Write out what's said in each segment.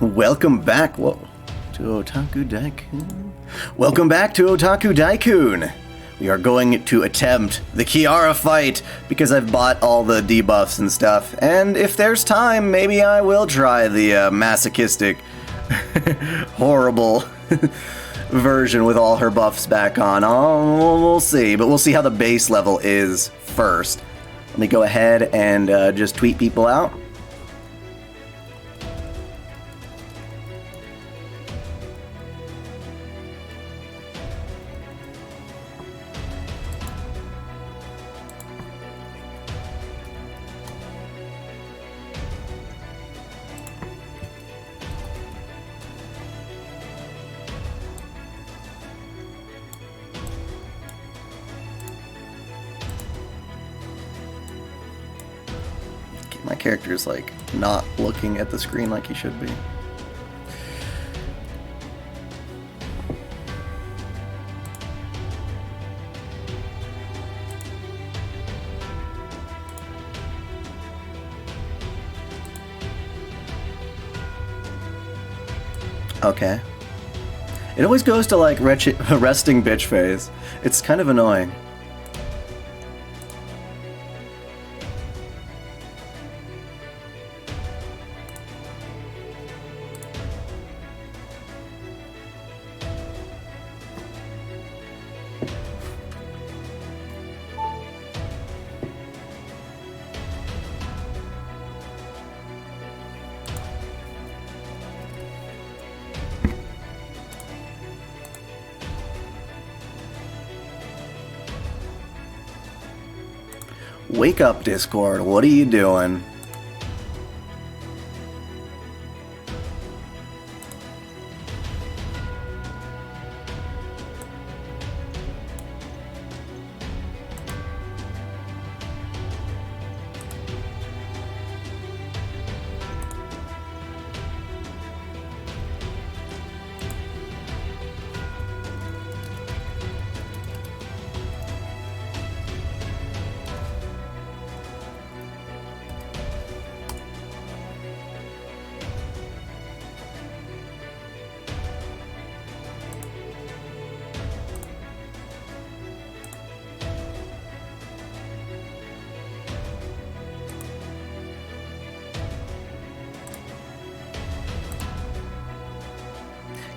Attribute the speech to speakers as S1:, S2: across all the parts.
S1: Welcome back, to OtakuDaiKun. Welcome back to OtakuDaiKun. We are going to attempt the Kiara fight because I've bought all the debuffs and stuff. And if there's time, maybe I will try the masochistic, horrible version with all her buffs back on. Oh, we'll see, but we'll see how the base level is first. Let me go ahead and just tweet people out. My character's like not looking at the screen like he should be. Okay. It always goes to like resting bitch phase. It's kind of annoying. Wake up, Discord. What are you doing?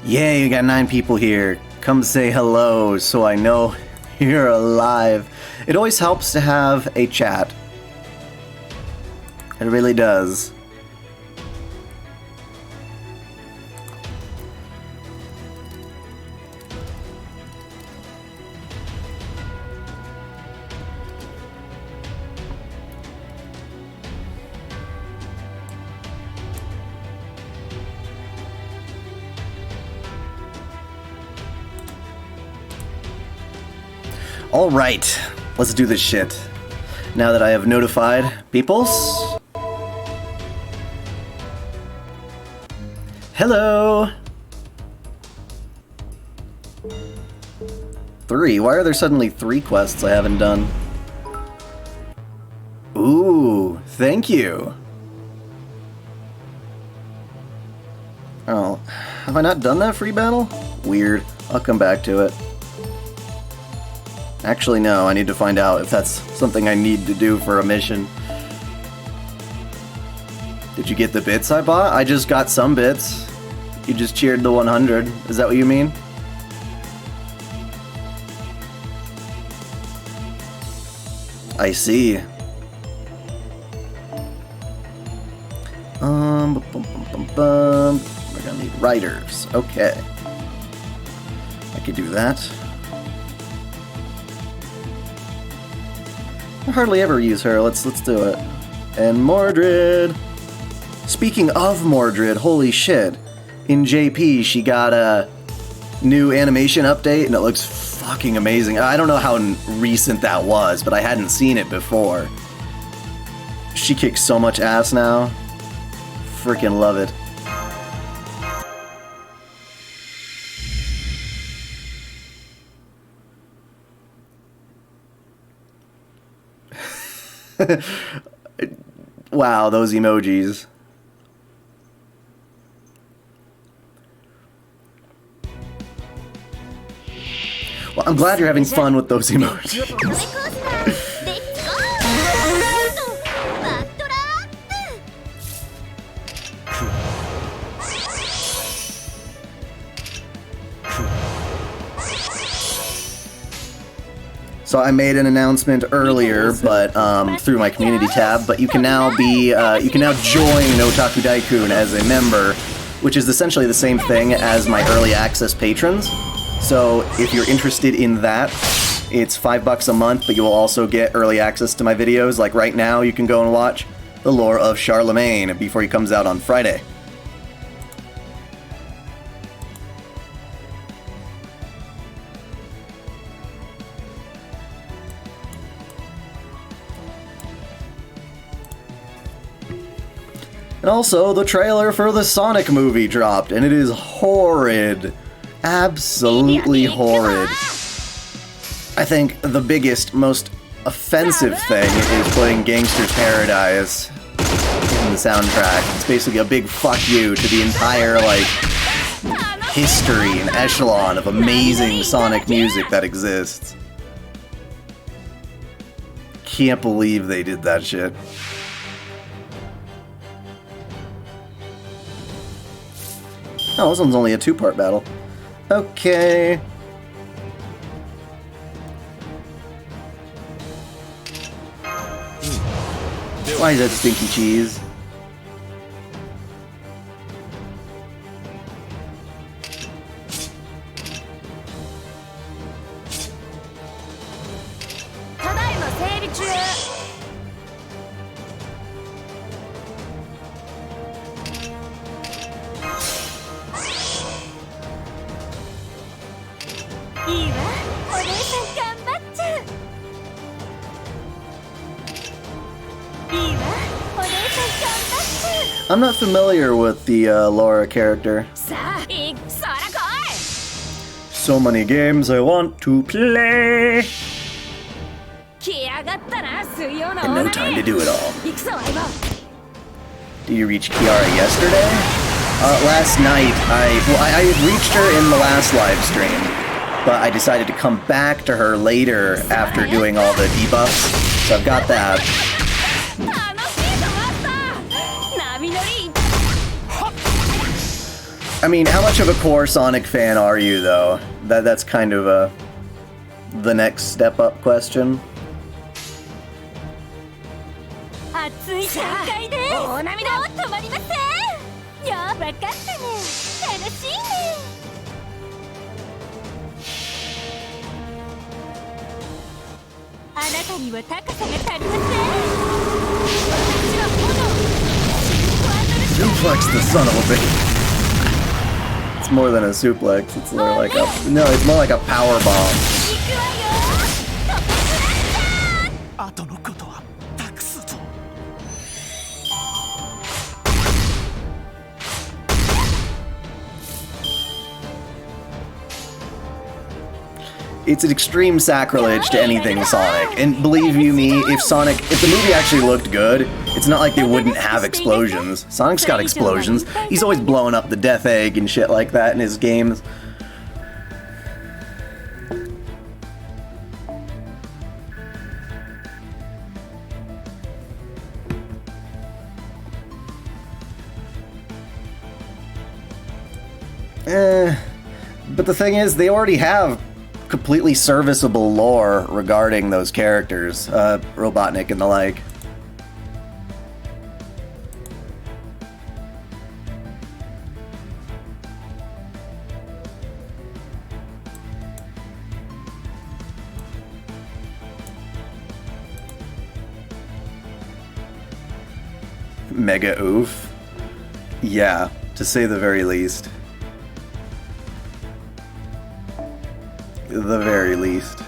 S1: Yay, you got 9 people here. Come say hello so I know you're alive. It always helps to have a chat. It really does. Alright, let's do this shit. Now that I have notified peoples. Hello! 3, why are there suddenly 3 quests I haven't done? Ooh, thank you! Oh, have I not done that free battle? Weird, I'll come back to it. Actually, no, I need to find out if that's something I need to do for a mission. Did you get the bits I bought? I just got some bits. You just cheered the 100. Is that what you mean? I see. We're gonna need writers. Okay. I could do that. I hardly ever use her. Let's do it. And Mordred. Speaking of Mordred, holy shit. In JP, she got a new animation update, and it looks fucking amazing. I don't know how recent that was, but I hadn't seen it before. She kicks so much ass now. Freaking love it. Wow, those emojis. I'm glad you're having fun with those emojis. So I made an announcement earlier, but through my community tab. But you can now join OtakuDaiKun as a member, which is essentially the same thing as my early access patrons. So if you're interested in that, it's $5 a month, but you will also get early access to my videos. Like right now, you can go and watch The Lore of Charlemagne before he comes out on Friday. And also, the trailer for the Sonic movie dropped, and it is horrid. Absolutely horrid. I think the biggest, most offensive thing is putting Gangster's Paradise in the soundtrack. It's basically a big fuck you to the entire, like, history and echelon of amazing Sonic music that exists. Can't believe they did that shit. Oh, this one's only a 2-part battle. Okay. Why is that stinky cheese? I'm not familiar with the Laura character. So many games I want to play. And no time to do it all. Did you reach Kiara yesterday? Last night, I reached her in the last live stream, but I decided to come back to her later after doing all the debuffs, so I've got that. I mean, how much of a core Sonic fan are you, though? That's kind of the next step up question. Suplex the son of a bitch. It's more than a suplex, it's more like a... No, it's more like a power bomb. It's an extreme sacrilege to anything Sonic, and believe you me, if the movie actually looked good, it's not like they wouldn't have explosions. Sonic's got explosions. He's always blowing up the Death Egg and shit like that in his games. But the thing is, they already have completely serviceable lore regarding those characters, Robotnik and the like. Mega oof. Yeah, to say the very least. The very least.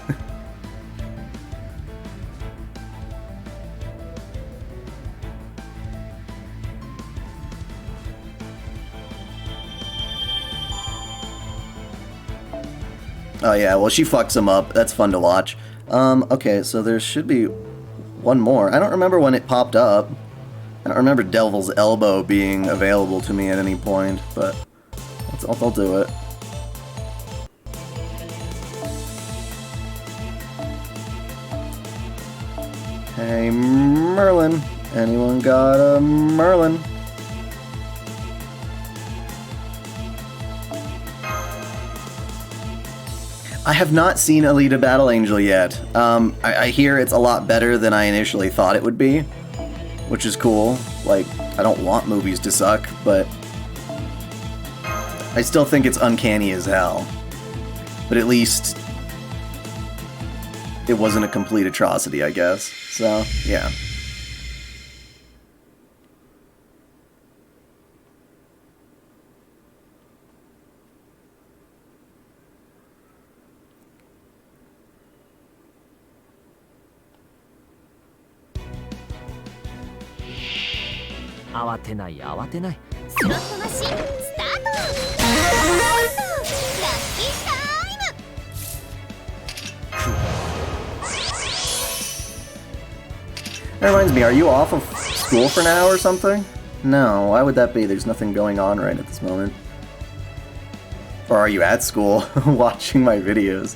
S1: Oh yeah, well she fucks him up. That's fun to watch. Okay, so there should be one more. I don't remember when it popped up. I don't remember Devil's Elbow being available to me at any point, but I'll do it. Hey, Merlin. Anyone got a Merlin? I have not seen Alita Battle Angel yet. I hear it's a lot better than I initially thought it would be, which is cool. Like, I don't want movies to suck, but I still think it's uncanny as hell. But at least it wasn't a complete atrocity, I guess. So, yeah. That reminds me, are you off of school for now or something? No, why would that be? There's nothing going on right at this moment. Or are you at school watching my videos?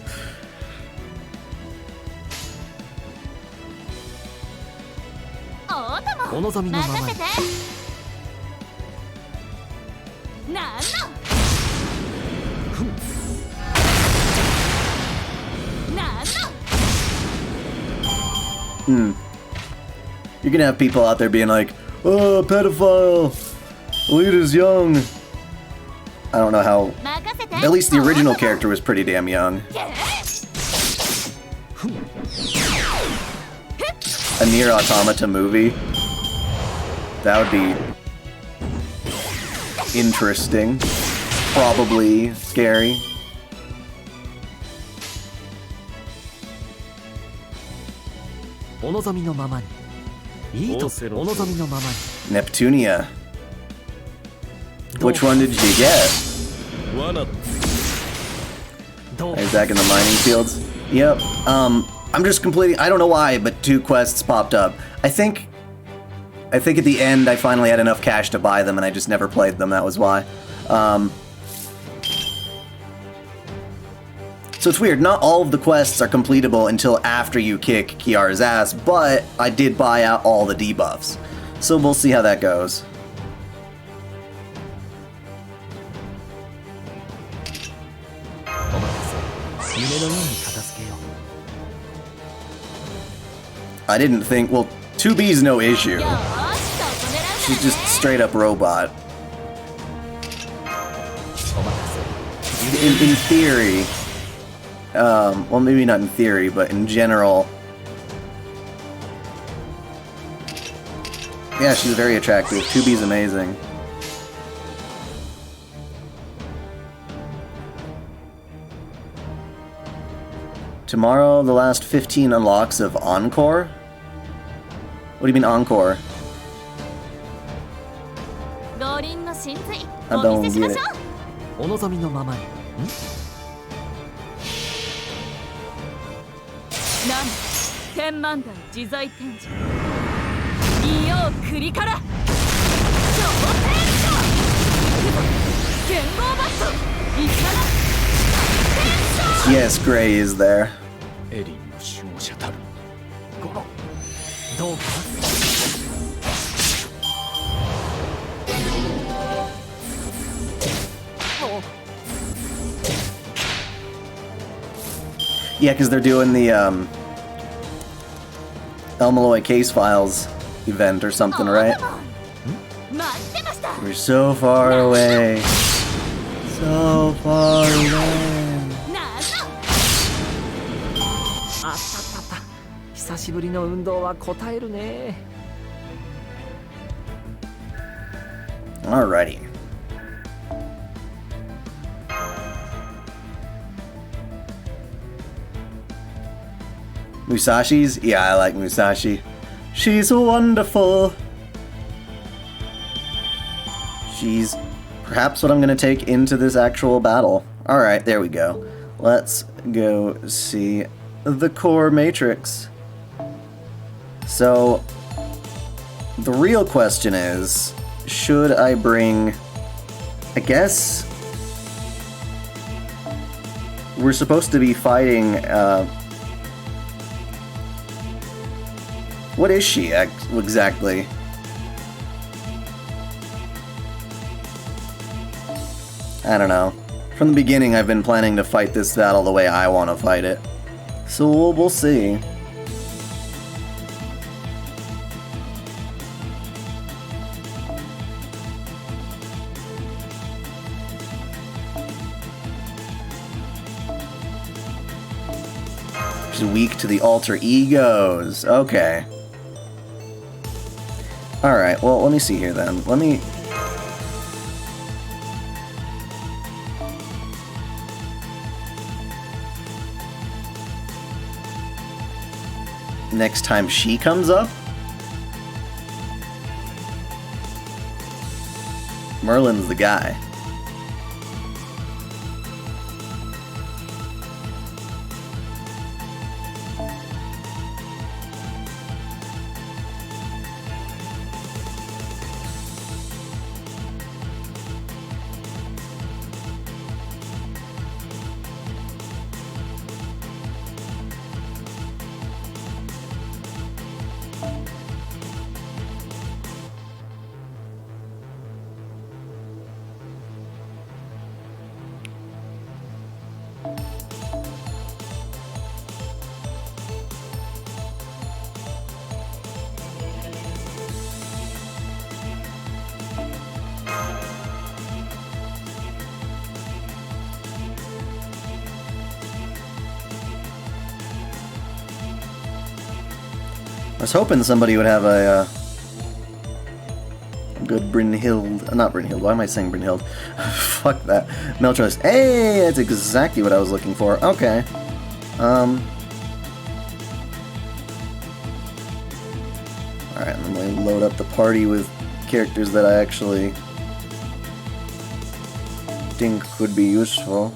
S1: You're gonna have people out there being like, oh, pedophile! Alita's young! I don't know how... At least the original character was pretty damn young. A Nier Automata movie? That would be... interesting. Probably scary. Neptunia. Which one did you get? Is that in the mining fields? Yep. I'm just completing... I don't know why, but 2 quests popped up. I think at the end I finally had enough cash to buy them and I just never played them, that was why. So it's weird, not all of the quests are completable until after you kick Kiara's ass, but I did buy out all the debuffs. So we'll see how that goes. I didn't think, well, 2B's no issue. She's just straight up robot. In theory, well, maybe not in theory, but in general. Yeah, she's very attractive. 2B's amazing. Tomorrow, the last 15 unlocks of Encore? What do you mean Encore? I don't get it. Yes, Gray is there. Yeah, because they're doing the Elmaloy Case Files event or something, right? We're so far away. So far away. Alrighty. Musashi's? Yeah, I like Musashi. She's wonderful. She's perhaps what I'm going to take into this actual battle. Alright, there we go. Let's go see the core matrix. So, the real question is, should I bring... I guess... we're supposed to be fighting, What is she exactly? I don't know. From the beginning, I've been planning to fight this battle the way I want to fight it. So we'll see. She's weak to the alter egos. Okay. Alright, well, let me see here then. Let me... Next time she comes up? Merlin's the guy. I was hoping somebody would have a good Brynhild. Not Brynhild. Why am I saying Brynhild? Fuck that. Meltress. Hey, that's exactly what I was looking for. Okay. Alright, I'm going to load up the party with characters that I actually think could be useful.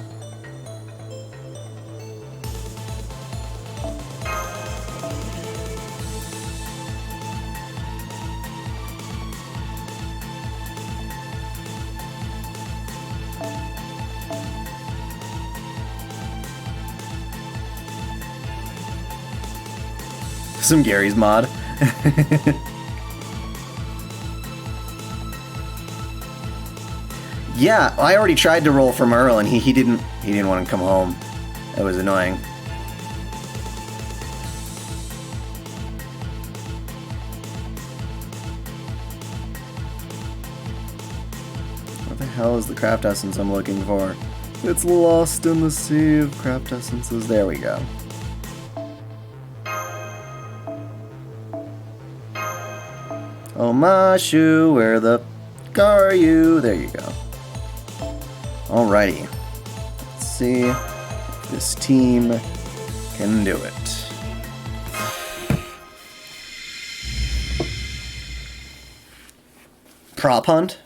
S1: Some Gary's mod. Yeah, I already tried to roll for Merle and he didn't want to come home. That was annoying. What the hell is the craft essence I'm looking for? It's lost in the sea of craft essences. There we go. Oh my shoe, where the fuck are you? There you go. Alrighty. Let's see if this team can do it. Prop hunt?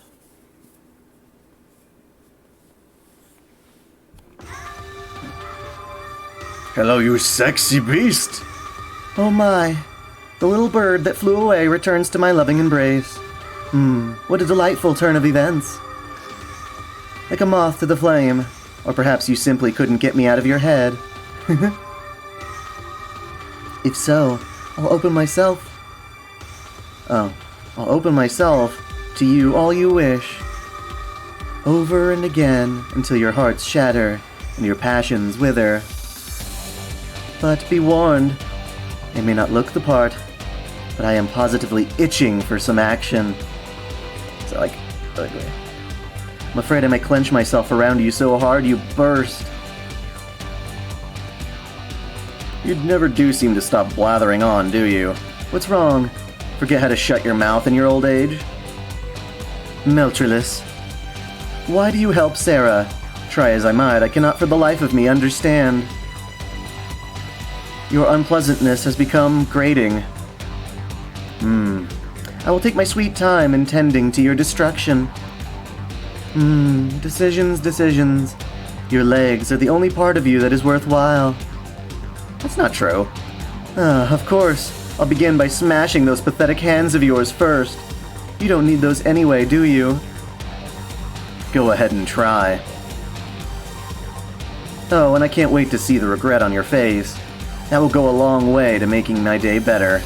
S1: Hello, you sexy beast! Oh my. The little bird that flew away returns to my loving embrace. What a delightful turn of events. Like a moth to the flame. Or perhaps you simply couldn't get me out of your head. If so, I'll open myself to you all you wish. Over and again until your hearts shatter and your passions wither. But be warned, I may not look the part, but I am positively itching for some action. So, like, ugly. I'm afraid I may clench myself around you so hard you burst. You never do seem to stop blathering on, do you? What's wrong? Forget how to shut your mouth in your old age? Meltreless. Why do you help Sarah? Try as I might, I cannot for the life of me understand. Your unpleasantness has become grating. I will take my sweet time in tending to your destruction. Decisions. Your legs are the only part of you that is worthwhile. That's not true. Of course. I'll begin by smashing those pathetic hands of yours first. You don't need those anyway, do you? Go ahead and try. Oh, and I can't wait to see the regret on your face. That will go a long way to making my day better.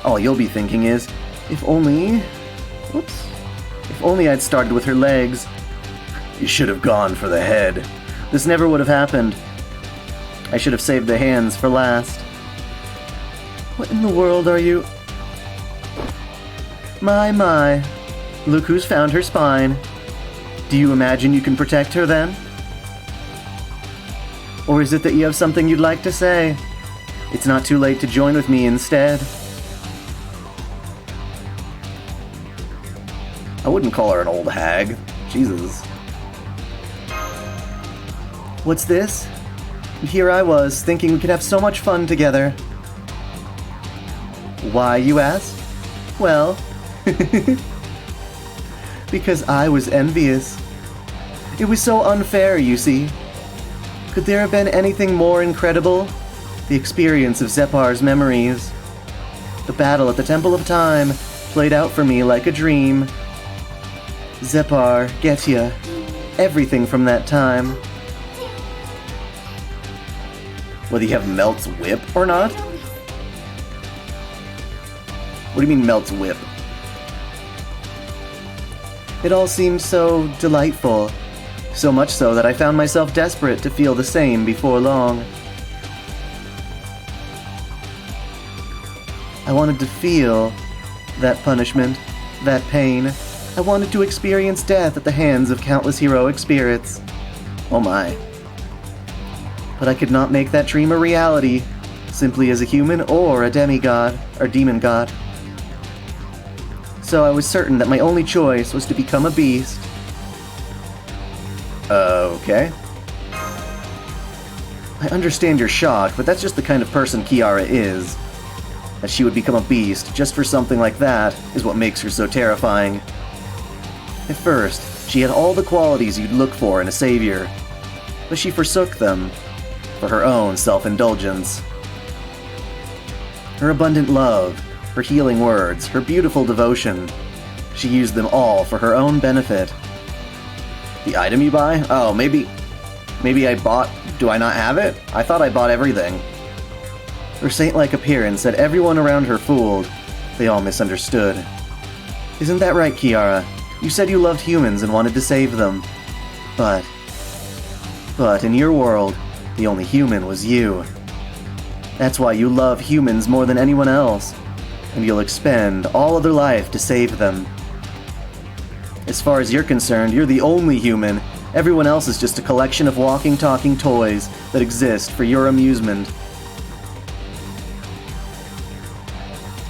S1: all you'll be thinking is, if only... Whoops. If only I'd started with her legs. You should have gone for the head. This never would have happened. I should have saved the hands for last. What in the world are you... My. Look who's found her spine. Do you imagine you can protect her then? Or is it that you have something you'd like to say? It's not too late to join with me instead. I wouldn't call her an old hag. Jesus. What's this? And here I was, thinking we could have so much fun together. Why, you ask? Well... because I was envious. It was so unfair, you see. Could there have been anything more incredible? The experience of Zepar's memories. The battle at the Temple of Time played out for me like a dream. Zepar, Getya, everything from that time. Whether you have Melt's whip or not? What do you mean Melt's whip? It all seemed so delightful. So much so that I found myself desperate to feel the same before long. I wanted to feel that punishment, that pain. I wanted to experience death at the hands of countless heroic spirits. Oh my. But I could not make that dream a reality, simply as a human or a demigod, or demon god. So I was certain that my only choice was to become a beast. Okay. I understand your shock, but that's just the kind of person Kiara is. That she would become a beast just for something like that is what makes her so terrifying. At first, she had all the qualities you'd look for in a savior, but she forsook them for her own self-indulgence. Her abundant love, her healing words, her beautiful devotion, she used them all for her own benefit. The item you buy? Oh, maybe I bought... Do I not have it? I thought I bought everything. Her saint-like appearance had everyone around her fooled. They all misunderstood. Isn't that right, Kiara? You said you loved humans and wanted to save them. But in your world, the only human was you. That's why you love humans more than anyone else, and you'll expend all other life to save them. As far as you're concerned, you're the only human. Everyone else is just a collection of walking, talking toys that exist for your amusement.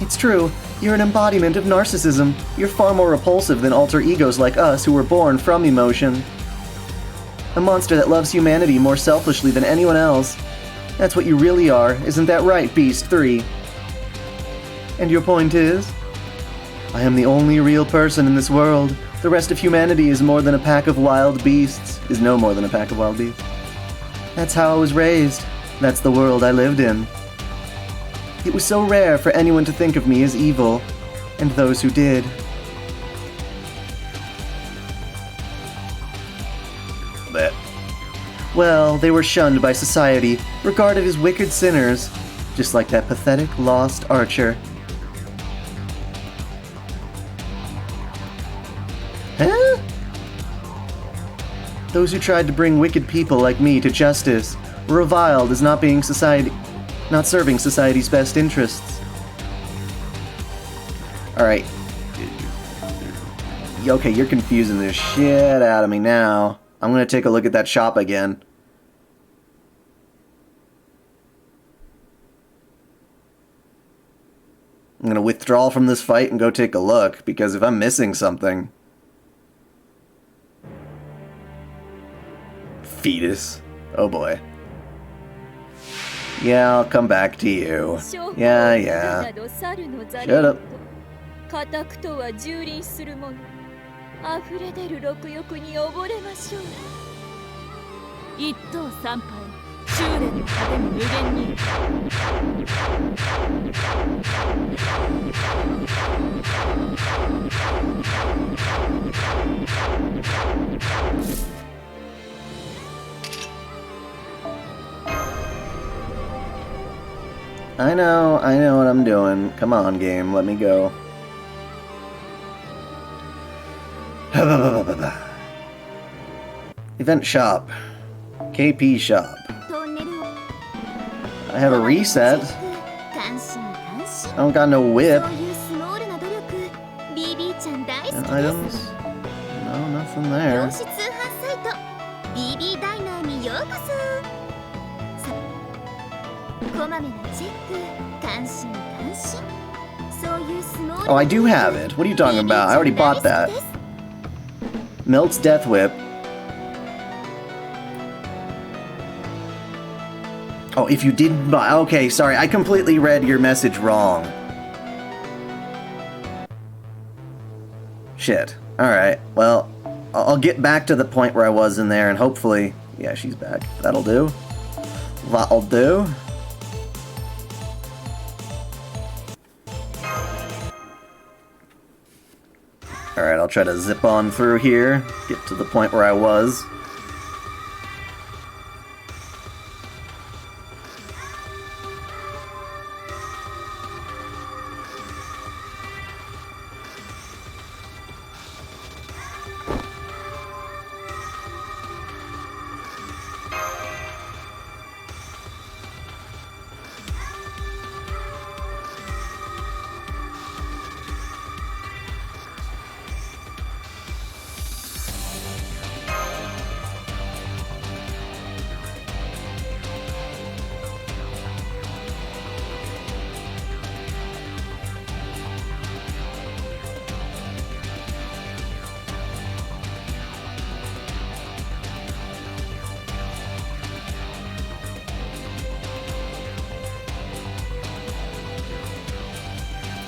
S1: It's true. You're an embodiment of narcissism. You're far more repulsive than alter egos like us who were born from emotion. A monster that loves humanity more selfishly than anyone else. That's what you really are, isn't that right, Beast 3? And your point is? I am the only real person in this world. The rest of humanity is more than a pack of wild beasts. Is no more than a pack of wild beasts. That's how I was raised. That's the world I lived in. It was so rare for anyone to think of me as evil, and those who did. Blech. Well, they were shunned by society, regarded as wicked sinners, just like that pathetic lost archer. Huh? Those who tried to bring wicked people like me to justice were reviled as not serving society's best interests. Alright. Okay, you're confusing the shit out of me now. I'm gonna take a look at that shop again. I'm gonna withdraw from this fight and go take a look, because if I'm missing something... Fetus. Oh boy. Yeah, I'll come back to you. Yeah. Shut up.
S2: 家宅とは蹂躙するもの。溢れ出る六欲に溺れましょう。一刀三敗、執念の果ての無限に。
S1: I know what I'm doing. Come on, game, let me go. Event shop. KP shop. I have a reset. I don't got no whip. And items? No, nothing there. Oh, I do have it. What are you talking about? I already bought that. Melt's Death Whip. Oh, if you didn't buy... Okay, sorry. I completely read your message wrong. Shit. Alright, well, I'll get back to the point where I was in there, and hopefully... Yeah, she's back. That'll do. That'll do. Alright, I'll try to zip on through here, get to the point where I was.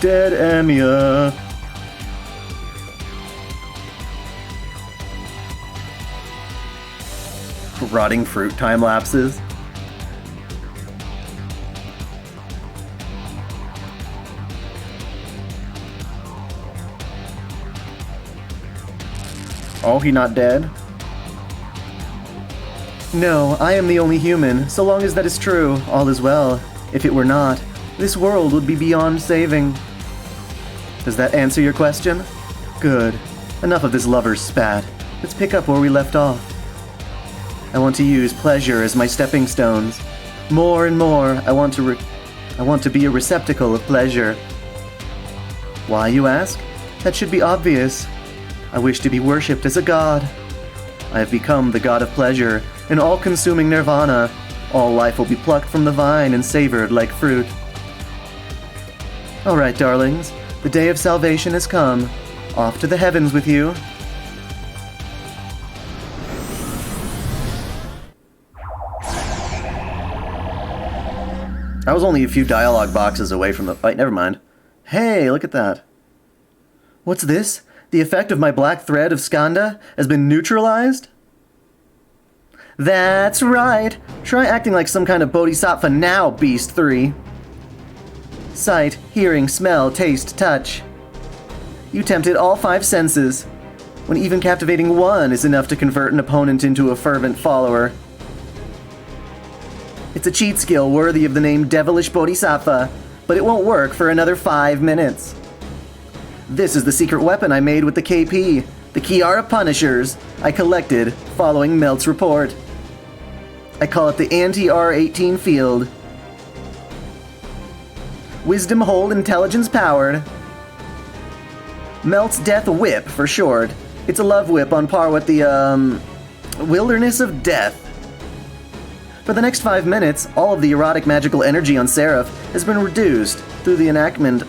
S1: Dead Amia. Rotting fruit time lapses. Oh, he not dead? No, I am the only human. So long as that is true, all is well. If it were not, this world would be beyond saving. Does that answer your question? Good. Enough of this lover's spat. Let's pick up where we left off. I want to use pleasure as my stepping stones. More and more, I want to be a receptacle of pleasure. Why, you ask? That should be obvious. I wish to be worshipped as a god. I have become the god of pleasure, an all-consuming nirvana. All life will be plucked from the vine and savored like fruit. All right, darlings. The day of salvation has come. Off to the heavens with you. I was only a few dialogue boxes away from the fight. Never mind. Hey, look at that. What's this? The effect of my black thread of Skanda has been neutralized? That's right. Try acting like some kind of bodhisattva now, Beast 3. Sight, hearing, smell, taste, touch. You tempted all 5 senses, when even captivating one is enough to convert an opponent into a fervent follower. It's a cheat skill worthy of the name Devilish Bodhisattva, but it won't work for another 5 minutes. This is the secret weapon I made with the KP, the Kiara Punishers, I collected following Melt's report. I call it the Anti-R18 Field. Wisdom Hold Intelligence Powered. Melt's Death Whip, for short. It's a love whip on par with the, Wilderness of Death. For the next 5 minutes, all of the erotic magical energy on Seraph has been reduced through the enactment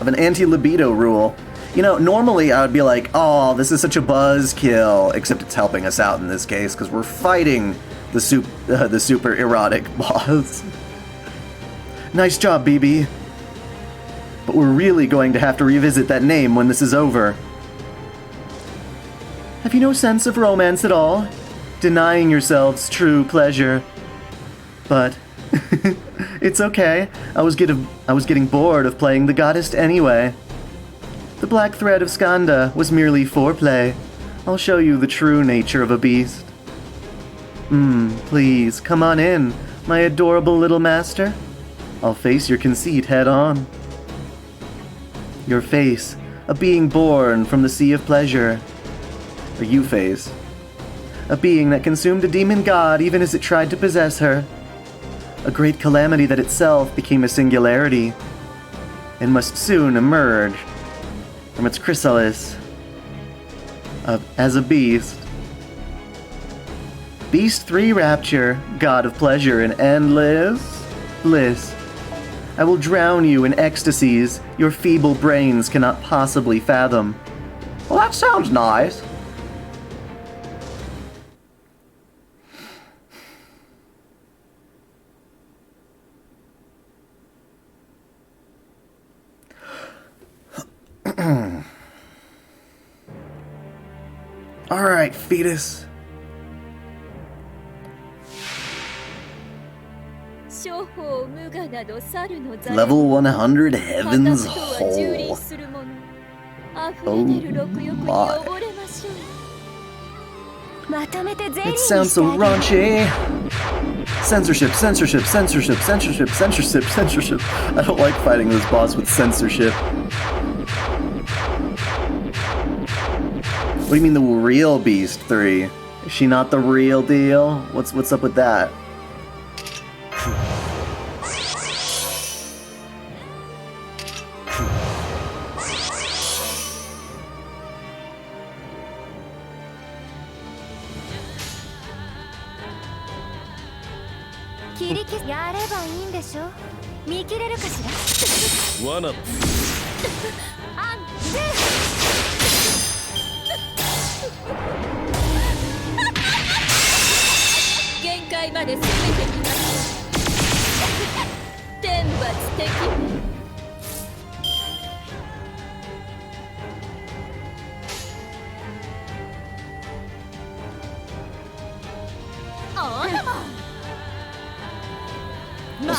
S1: of an anti-libido rule. You know, normally I would be like, oh, this is such a buzzkill, except it's helping us out in this case, because we're fighting the super erotic boss. Nice job, BB. But we're really going to have to revisit that name when this is over. Have you no sense of romance at all? Denying yourselves true pleasure. But it's okay. I was getting bored of playing the goddess anyway. The black thread of Skanda was merely foreplay. I'll show you the true nature of a beast. Please, come on in, my adorable little master. I'll face your conceit head on. Your face, a being born from the sea of pleasure. Or you face. A being that consumed a demon god even as it tried to possess her. A great calamity that itself became a singularity, and must soon emerge from its chrysalis as a beast. Beast 3 Rapture, god of pleasure and endless bliss. I will drown you in ecstasies your feeble brains cannot possibly fathom. Well, that sounds nice. Alright, fetus. Level 100 Heaven's Hole. Oh my. It sounds so raunchy. Censorship, censorship, censorship, censorship, censorship, censorship. I don't like fighting this boss with censorship. What do you mean the real Beast 3? Is she not the real deal? What's up with that?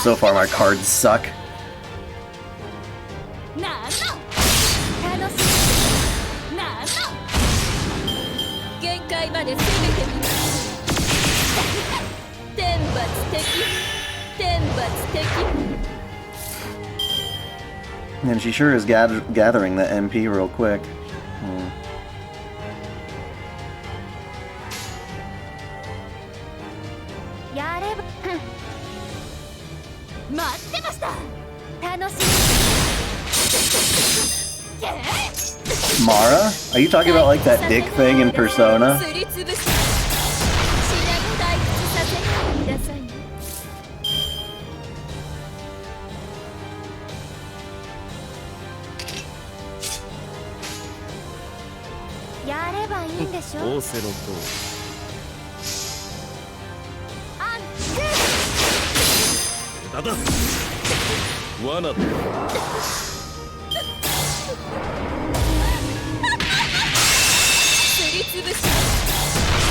S1: So far my cards suck. And she sure is gathering the MP real quick. Mara? Are you talking about like that dick thing in Persona?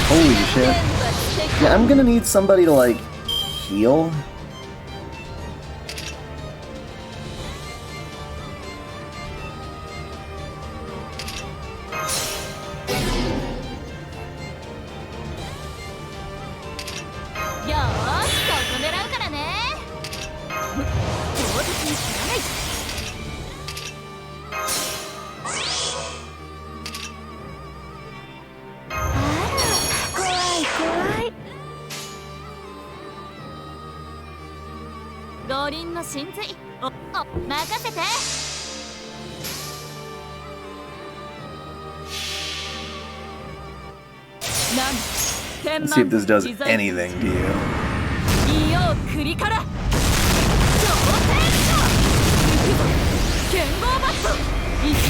S1: Holy shit. Yeah, I'm gonna need somebody to like heal. Let's see if this does anything to you.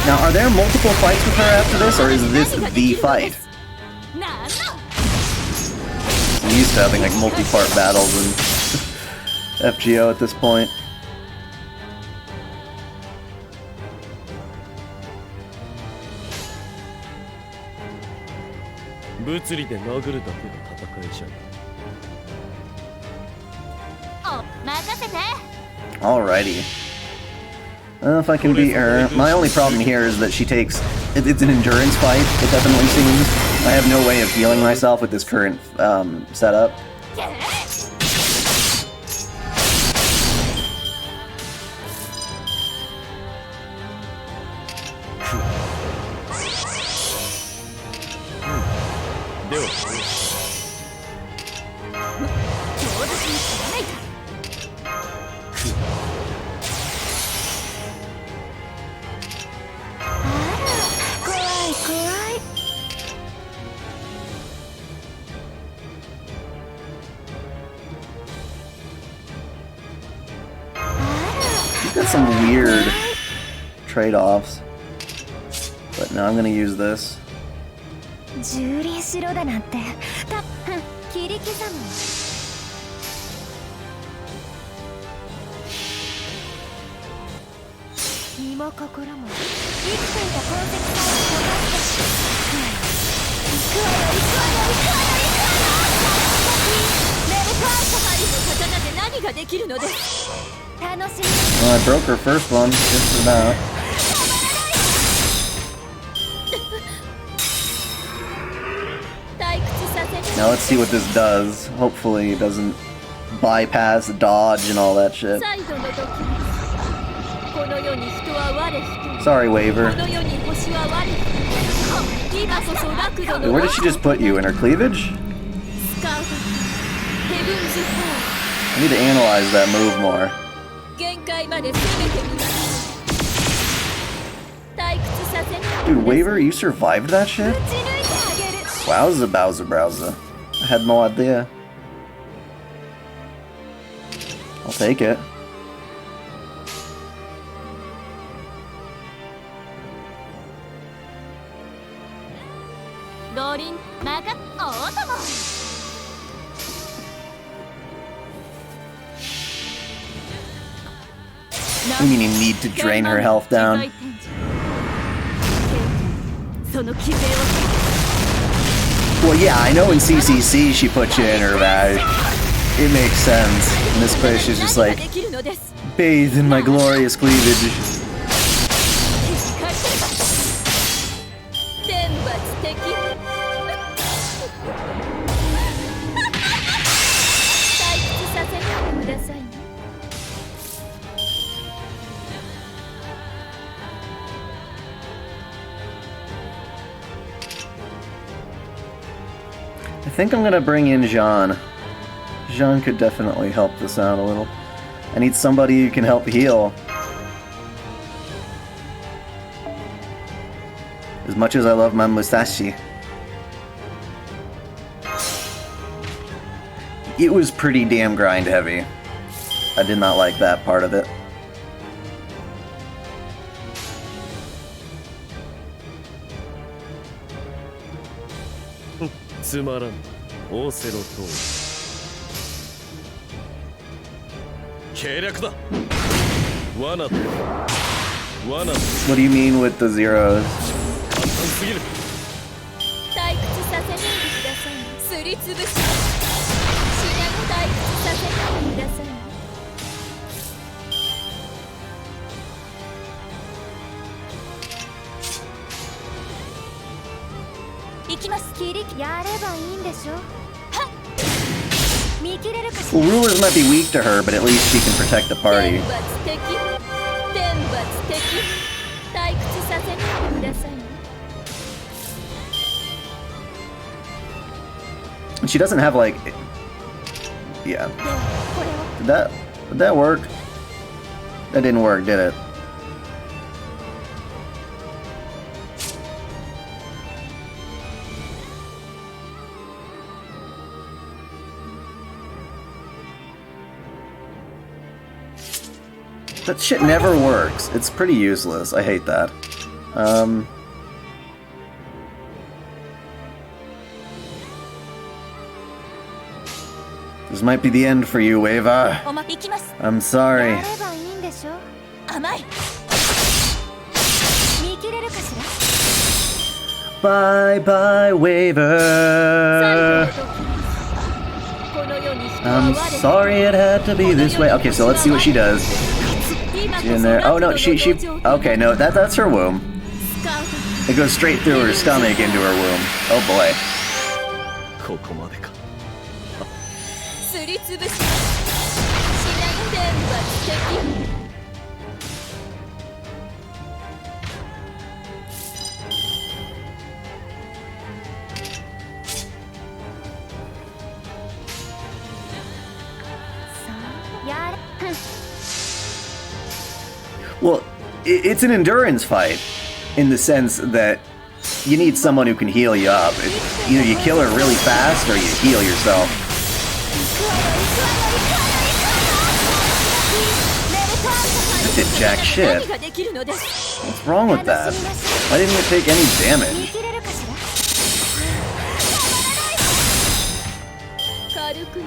S1: Now, are there multiple fights with her after this, or is this the fight? I'm used to having like multi-part battles in FGO at this point. Alrighty. I don't know if I can beat her. My only problem here is that she takes... It's an endurance fight, it definitely seems. I have no way of healing myself with this current setup. got some weird trade-offs. But now I'm gonna use this.
S3: 蹂躙しろだなんて切り刻む身も心も生きていた痕跡さえ溶かして行くわよ行くわよ行くわよ行くわよメルカート針の刀で何ができるのです楽しみ
S1: Well, I broke her first one, just for that. Now let's see what this does. Hopefully it doesn't bypass, dodge, and all that shit. Sorry, Waver. Wait, where did she just put you? In her cleavage? I need to analyze that move more. Dude, Waver, you survived that shit? Wowza, Bowser, Browser. I had no idea. I'll take it. I mean, you need to drain her health down. Well, yeah, I know in CCC she put you in her bag. It makes sense. In this place, she's just like, bathe in my glorious cleavage. I think I'm gonna bring in Jean. Jean could definitely help this out a little. I need somebody who can help heal. As much as I love my Musashi. It was pretty damn grind heavy. I did not like that part of it. What do you mean with the zeros? Well, rulers might be weak to her, but at least she can protect the party. And she doesn't have like... Yeah. Did that work? That didn't work, did it? That shit never works. It's pretty useless. I hate that. This might be the end for you, Wava. I'm sorry. Bye-bye, Waver. I'm sorry it had to be this way. Okay, so let's see what she does. She in there. Oh no, she. Okay, no, that's her womb. It goes straight through her stomach into her womb. Oh boy. Well, it's an endurance fight, in the sense that you need someone who can heal you up. Either you kill her really fast, or you heal yourself. did jack shit.
S2: 何ができるのです。
S1: What's wrong with that? Why didn't it take any damage?
S3: 切れるかしら。
S2: 軽く投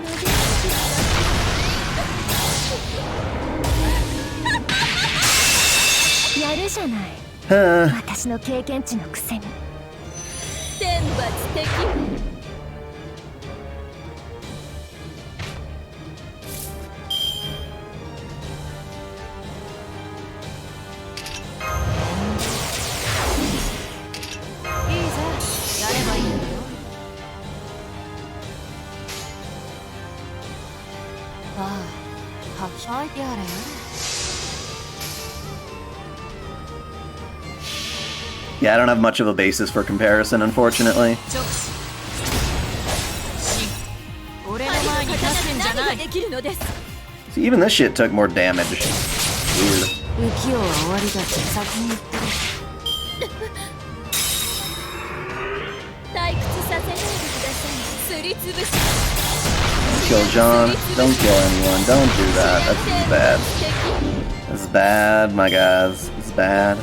S2: げ
S3: やるじゃない。
S1: Huh.
S3: 私の経験値のくせに。
S2: 天罰的。いいぜ、やればいいんだよ。ああ、はきゃいてやれよ。
S1: Yeah, I don't have much of a basis for comparison, unfortunately.
S2: 俺の前に立つんじゃない。できるのです。
S1: See, even this shit took more damage. Weird.
S2: 浮世は終わりだって先に言ってる。退屈させないでください。すりつぶし。
S1: Kill John. Don't kill anyone. Don't do that. That's bad. That's bad, my guys. It's bad.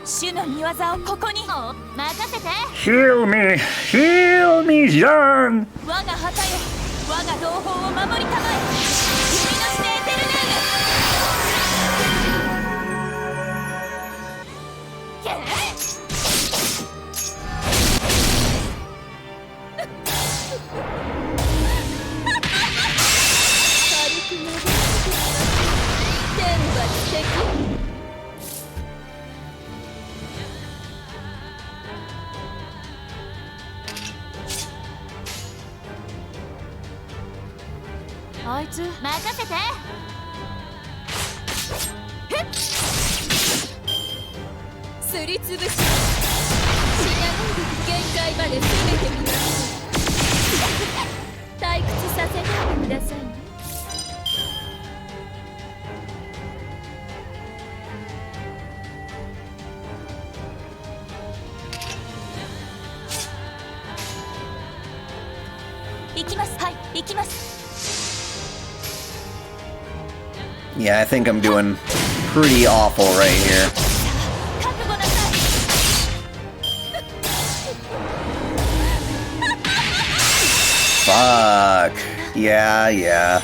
S2: 主の御業をここに。任せて。
S1: Heal me! Heal me, John!
S2: 我が旗よ、我が同胞を守りたまえ。君のしてエテルネーム。天罰的。 あいつ任せて。すりつぶし。死なないで限界まで攻めてみな。退屈させないでくださいね。行きます。はい、行きます。
S1: Yeah, I think I'm doing pretty awful right here. Fuck. Yeah.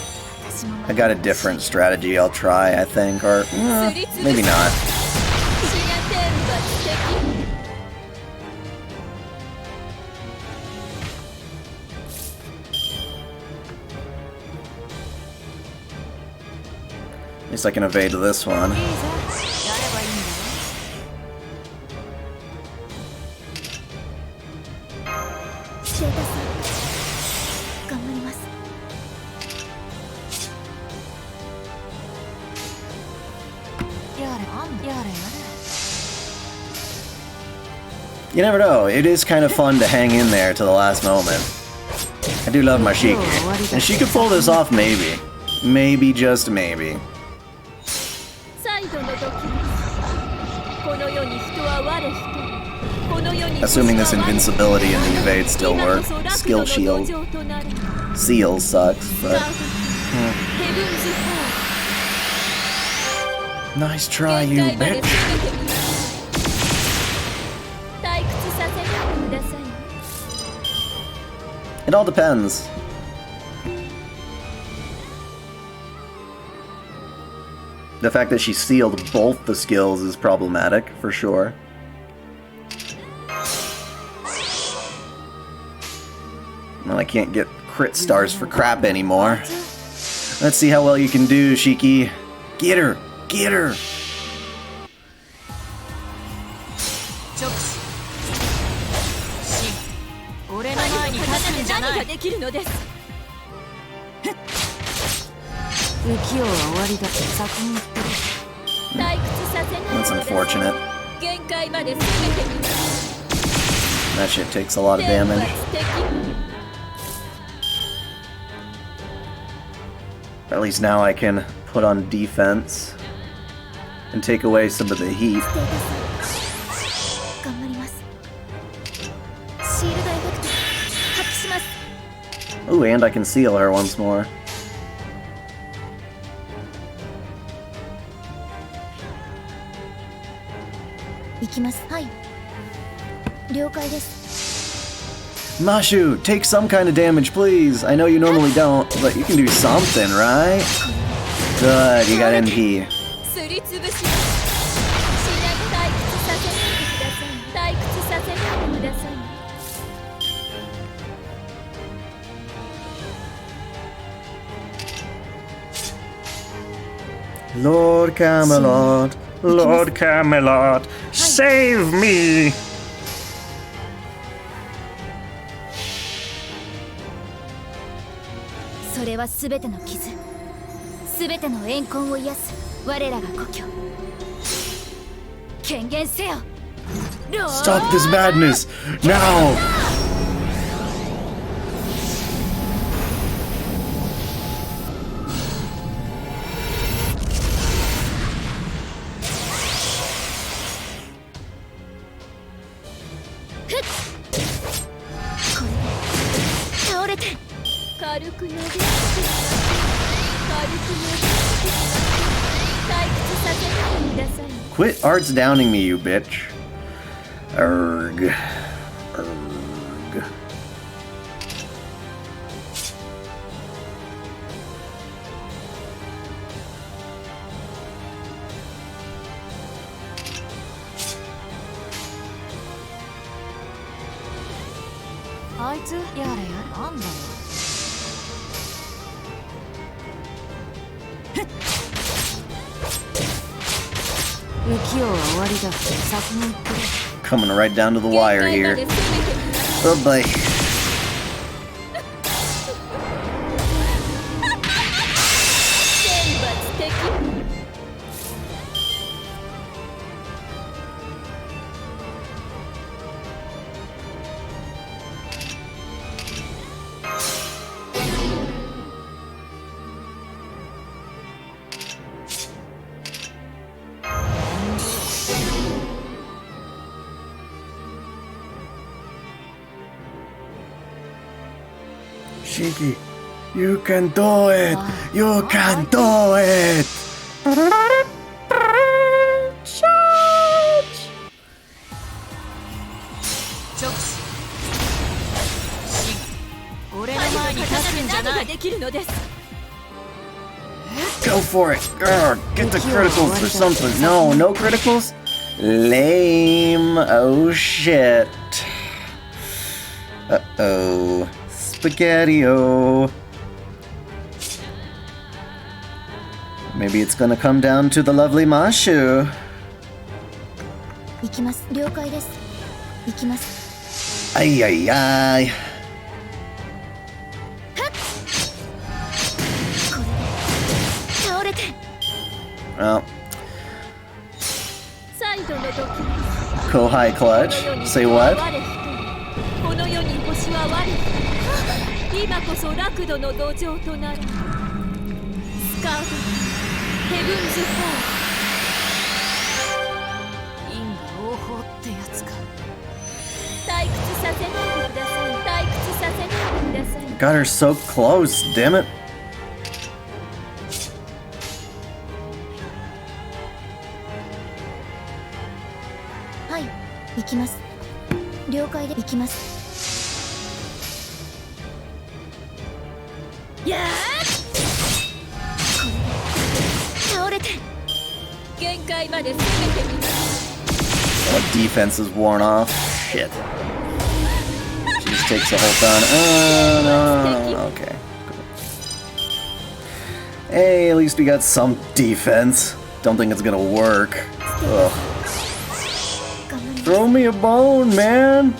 S1: I got a different strategy I'll try, I think, or maybe not. At least I can evade this one. You never know, it is kind of fun to hang in there to the last moment. I do love my Shiki. And she could pull this off, maybe. Maybe, just maybe. Assuming this invincibility and the evade still work. Skill shield. Seal sucks, but... Nice try, you bitch. It all depends. The fact that she sealed both the skills is problematic, for sure. Well, I can't get crit stars for crap anymore. Let's see how well you can do, Shiki. Get her! Get her! That's unfortunate. That shit takes a lot of damage. At least now I can put on defense and take away some of the heat. Ooh, and I can seal her once more. Mashu, take some kind of damage, please. I know you normally don't, but you can do something, right? Good, you got NP. Lord Camelot, Lord Camelot, save me! Stop this madness, now! Quit arts downing me, you bitch. Erg. Erg. Coming right down to the wire here. Oh boy. Shiki, you can do it! You can do it! Charge! Go for it! Grr, get the criticals or something. No, no criticals? Lame. Oh shit. Uh-oh. Spaghetti-o. Maybe it's gonna come down to the lovely Mashu. Ay ay ay. Well. Kohai clutch. Say what? Got her so close, damn it. Oh, defense is worn off. Shit. She just takes the whole turn. No. Okay. Hey, at least we got some defense. Don't think it's gonna work. Ugh. Throw me a bone, man!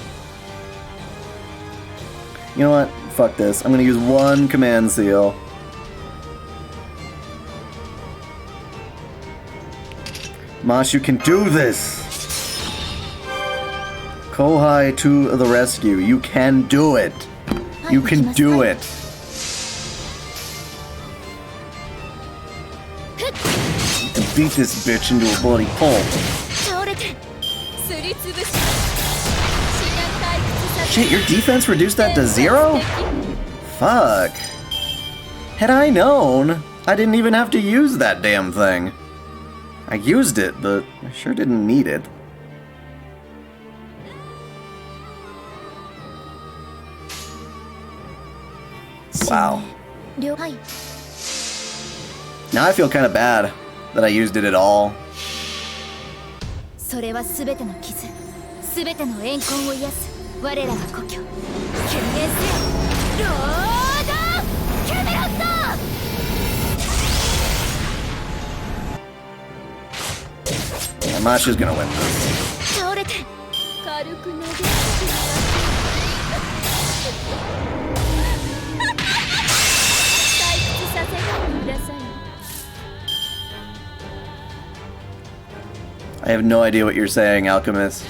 S1: You know what? Fuck this. I'm gonna use one command seal. Mashu can do this! Kohai to the rescue. You can do it! You can do it! You can beat this bitch into a bloody pulp. Shit, your defense reduced that to 0? Fuck. Had I known, I didn't even have to use that damn thing. I used it, but I sure didn't need it. Wow. Now I feel kind of bad that I used it at all.
S3: それはすべての傷、すべての怨恨を癒す我らが故郷。懸命せよ、ロード・キャメロット。
S1: Masha's gonna win this.
S3: 倒れて
S2: 軽く投げつけて退屈させないでください。
S1: I have no idea what you're saying, Alchemist.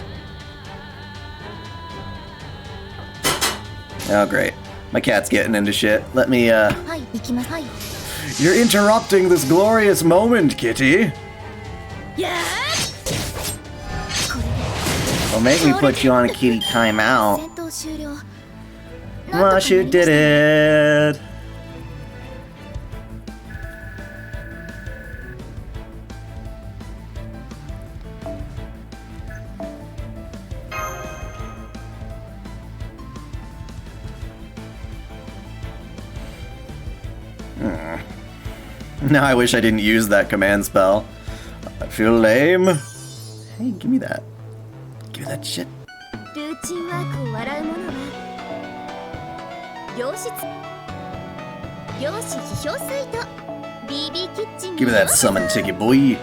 S1: Oh, great. My cat's getting into shit. Let me, You're interrupting this glorious moment, Kitty! Well, make me put you on a kitty timeout. Mashu did it! Now I wish I didn't use that command spell. I feel lame. Hey, give me that. Give me that shit. Give me that summon ticket, boy.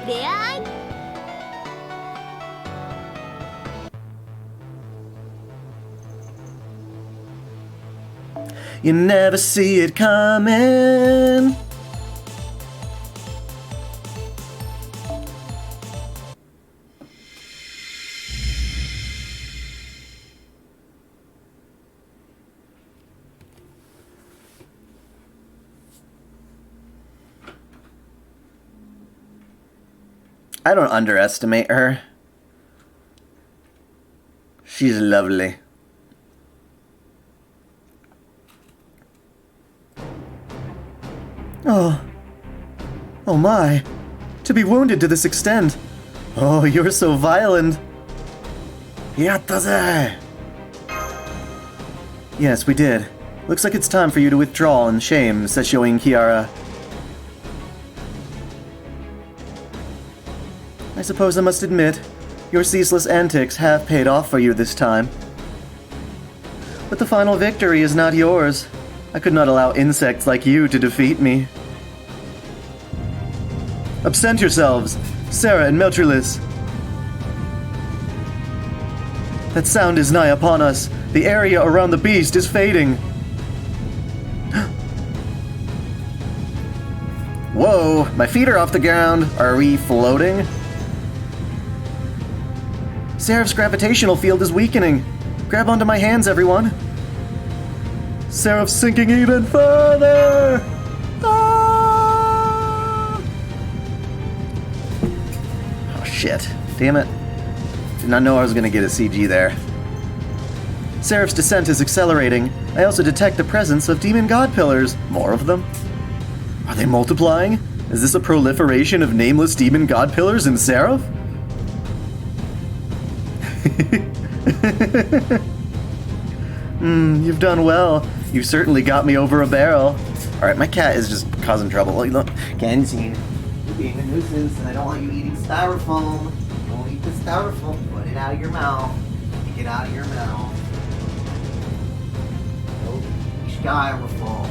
S1: You never see it coming. I don't underestimate her. She's lovely. Oh my. To be wounded to this extent. Oh, you're so violent. Yattaze! Yes, we did. Looks like it's time for you to withdraw in shame, Sessho and Kiara. I suppose I must admit, your ceaseless antics have paid off for you this time. But the final victory is not yours. I could not allow insects like you to defeat me. Absent yourselves, Se.ra and Meltrilis. That sound is nigh upon us. The area around the beast is fading. Whoa, my feet are off the ground. Are we floating? Seraph's gravitational field is weakening. Grab onto my hands, everyone. Seraph's sinking even further! Ah! Oh shit. Damn it. Did not know I was gonna get a CG there. Seraph's descent is accelerating. I also detect the presence of demon god pillars. More of them? Are they multiplying? Is this a proliferation of nameless demon god pillars in Seraph? You've done well. You certainly got me over a barrel. Alright, my cat is just causing trouble. Look, Kenshin, you're being a nuisance, and I don't want you eating styrofoam. Don't eat the styrofoam. Put it out of your mouth. Take it out of your mouth. Don't eat styrofoam.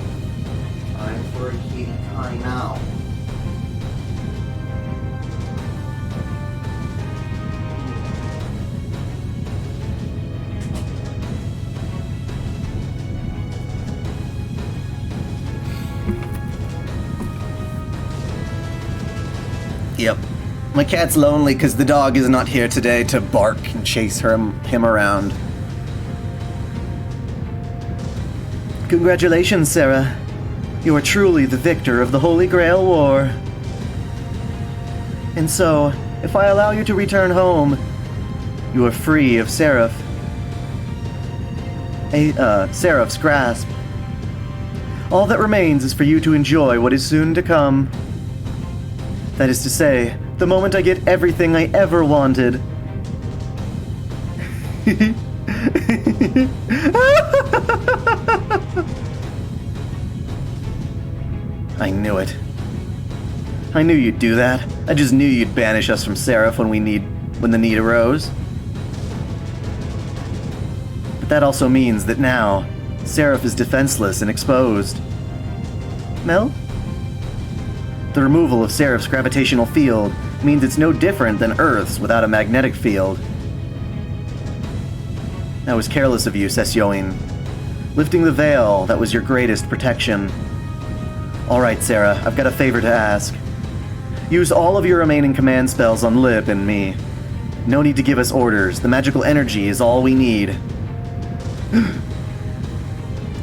S1: Time for a kitty timeout. Yep. My cat's lonely because the dog is not here today to bark and chase him around. Congratulations, Se.ra. You are truly the victor of the Holy Grail War. And so, if I allow you to return home, you are free of Seraph's grasp. All that remains is for you to enjoy what is soon to come. That is to say, the moment I get everything I ever wanted. I knew it. I knew you'd do that. I just knew you'd banish us from Seraph when the need arose. But that also means that now, Seraph is defenseless and exposed. Mel? The removal of Seraph's gravitational field means it's no different than Earth's without a magnetic field. That was careless of you, Sesyoin. Lifting the veil, that was your greatest protection. Alright, Sarah, I've got a favor to ask. Use all of your remaining command spells on Lip and me. No need to give us orders. The magical energy is all we need.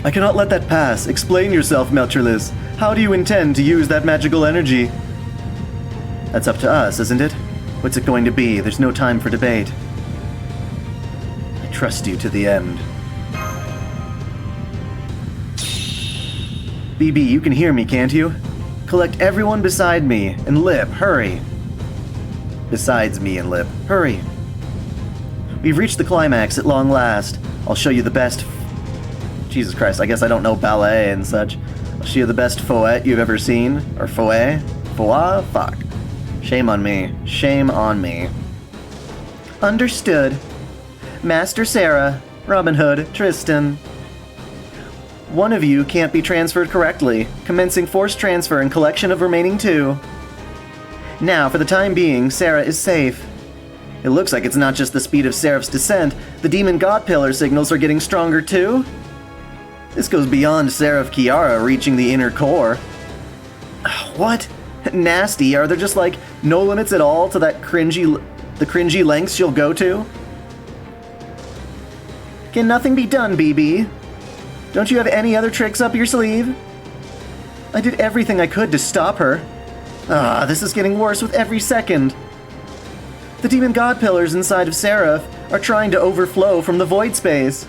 S1: I cannot let that pass. Explain yourself, Melcherlis. How do you intend to use that magical energy? That's up to us, isn't it? What's it going to be? There's no time for debate. I trust you to the end. BB, you can hear me, can't you? Collect everyone beside me, and Lip, hurry. Besides me and Lip, hurry. We've reached the climax at long last. I'll show you the best... Jesus Christ, I guess I don't know ballet and such. I'll show you the best fouet you've ever seen. Or fouet? Fouet? Fuck. Shame on me. Shame on me. Understood. Master Sarah, Robin Hood, Tristan. One of you can't be transferred correctly. Commencing forced transfer and collection of remaining 2. Now, for the time being, Sarah is safe. It looks like it's not just the speed of Seraph's descent. The demon god pillar signals are getting stronger too. This goes beyond Seraph Kiara reaching the inner core. What? Nasty. Are there just like no limits at all to the cringy lengths she'll go to? Can nothing be done, BB? Don't you have any other tricks up your sleeve? I did everything I could to stop her. This is getting worse with every second. The demon god pillars inside of Seraph are trying to overflow from the void space.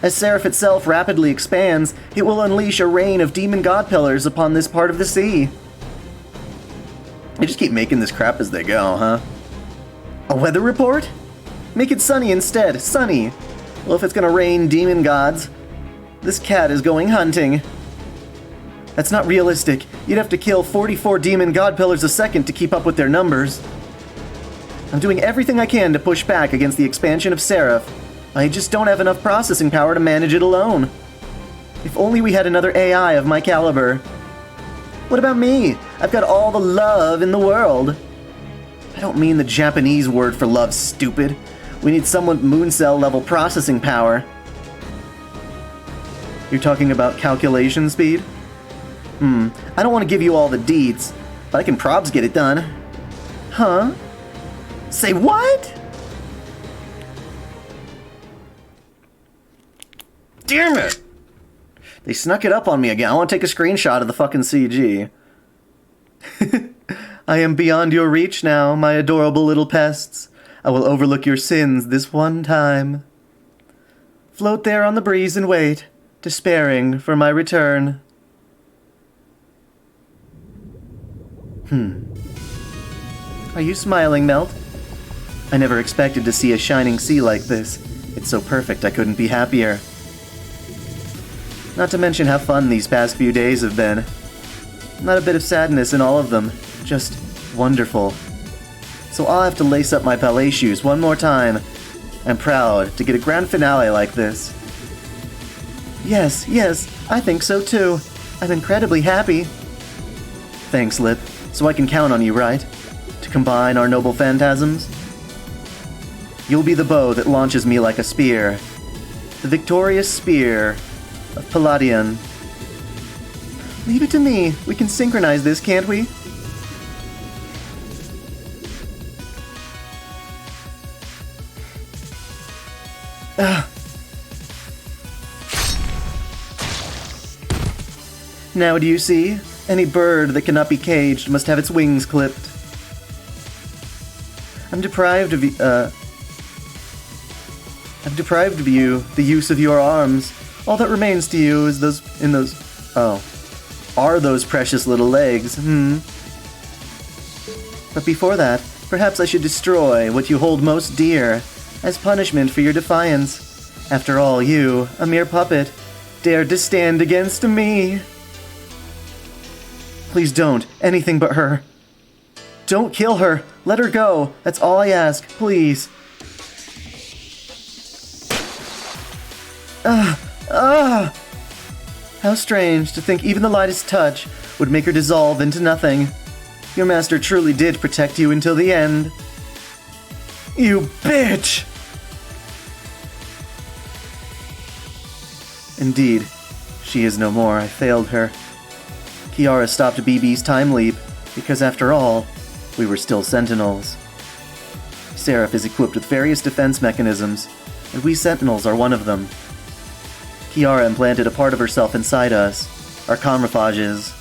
S1: As Seraph itself rapidly expands, it will unleash a rain of demon god pillars upon this part of the sea. They just keep making this crap as they go, huh? A weather report? Make it sunny instead, sunny. Well, if it's gonna rain demon gods, this cat is going hunting. That's not realistic. You'd have to kill 44 demon god pillars a second to keep up with their numbers. I'm doing everything I can to push back against the expansion of Seraph. I just don't have enough processing power to manage it alone. If only we had another AI of my caliber. What about me? I've got all the love in the world. I don't mean the Japanese word for love, stupid. We need someone with moon cell level processing power. You're talking about calculation speed? I don't want to give you all the deets, but I can probs get it done. Huh? Say what? Damn it! They snuck it up on me again. I want to take a screenshot of the fucking CG. I am beyond your reach now, my adorable little pests. I will overlook your sins this one time. Float there on the breeze and wait, despairing for my return. Are you smiling, Melt? I never expected to see a shining sea like this. It's so perfect I couldn't be happier. Not to mention how fun these past few days have been. Not a bit of sadness in all of them. Just wonderful. So I'll have to lace up my ballet shoes one more time. I'm proud to get a grand finale like this. Yes, I think so too. I'm incredibly happy. Thanks, Lip. So I can count on you, right? To combine our noble phantasms? You'll be the bow that launches me like a spear. The victorious spear of Palladion. Leave it to me. We can synchronize this, can't we? Now do you see? Any bird that cannot be caged must have its wings clipped. I'm deprived of you the use of your arms. All that remains to you is those Oh. Are those precious little legs, But before that, perhaps I should destroy what you hold most dear, as punishment for your defiance. After all, you, a mere puppet, dared to stand against me. Please don't. Anything but her. Don't kill her. Let her go. That's all I ask. Please. How strange to think even the lightest touch would make her dissolve into nothing. Your master truly did protect you until the end. You bitch! Indeed, she is no more. I failed her. Kiara stopped BB's time leap, because after all, we were still Sentinels. Seraph is equipped with various defense mechanisms, and we Sentinels are one of them. Kiara implanted a part of herself inside us, our camouflages.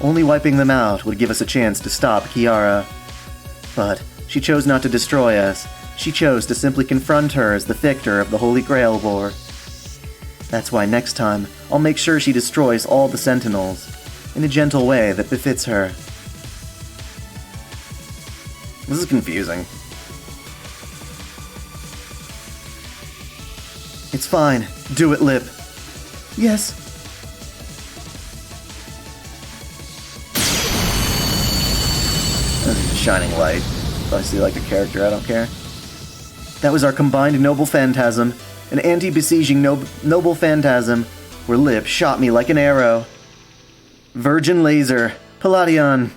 S1: Only wiping them out would give us a chance to stop Kiara. But she chose not to destroy us. She chose to simply confront her as the victor of the Holy Grail War. That's why next time, I'll make sure she destroys all the Sentinels, in a gentle way that befits her. This is confusing. It's fine. Do it, Lip. Yes. That's just a shining light. If I see like a character, I don't care. That was our combined noble phantasm. An anti-besieging noble phantasm, where Lip shot me like an arrow. Virgin laser. Palladion.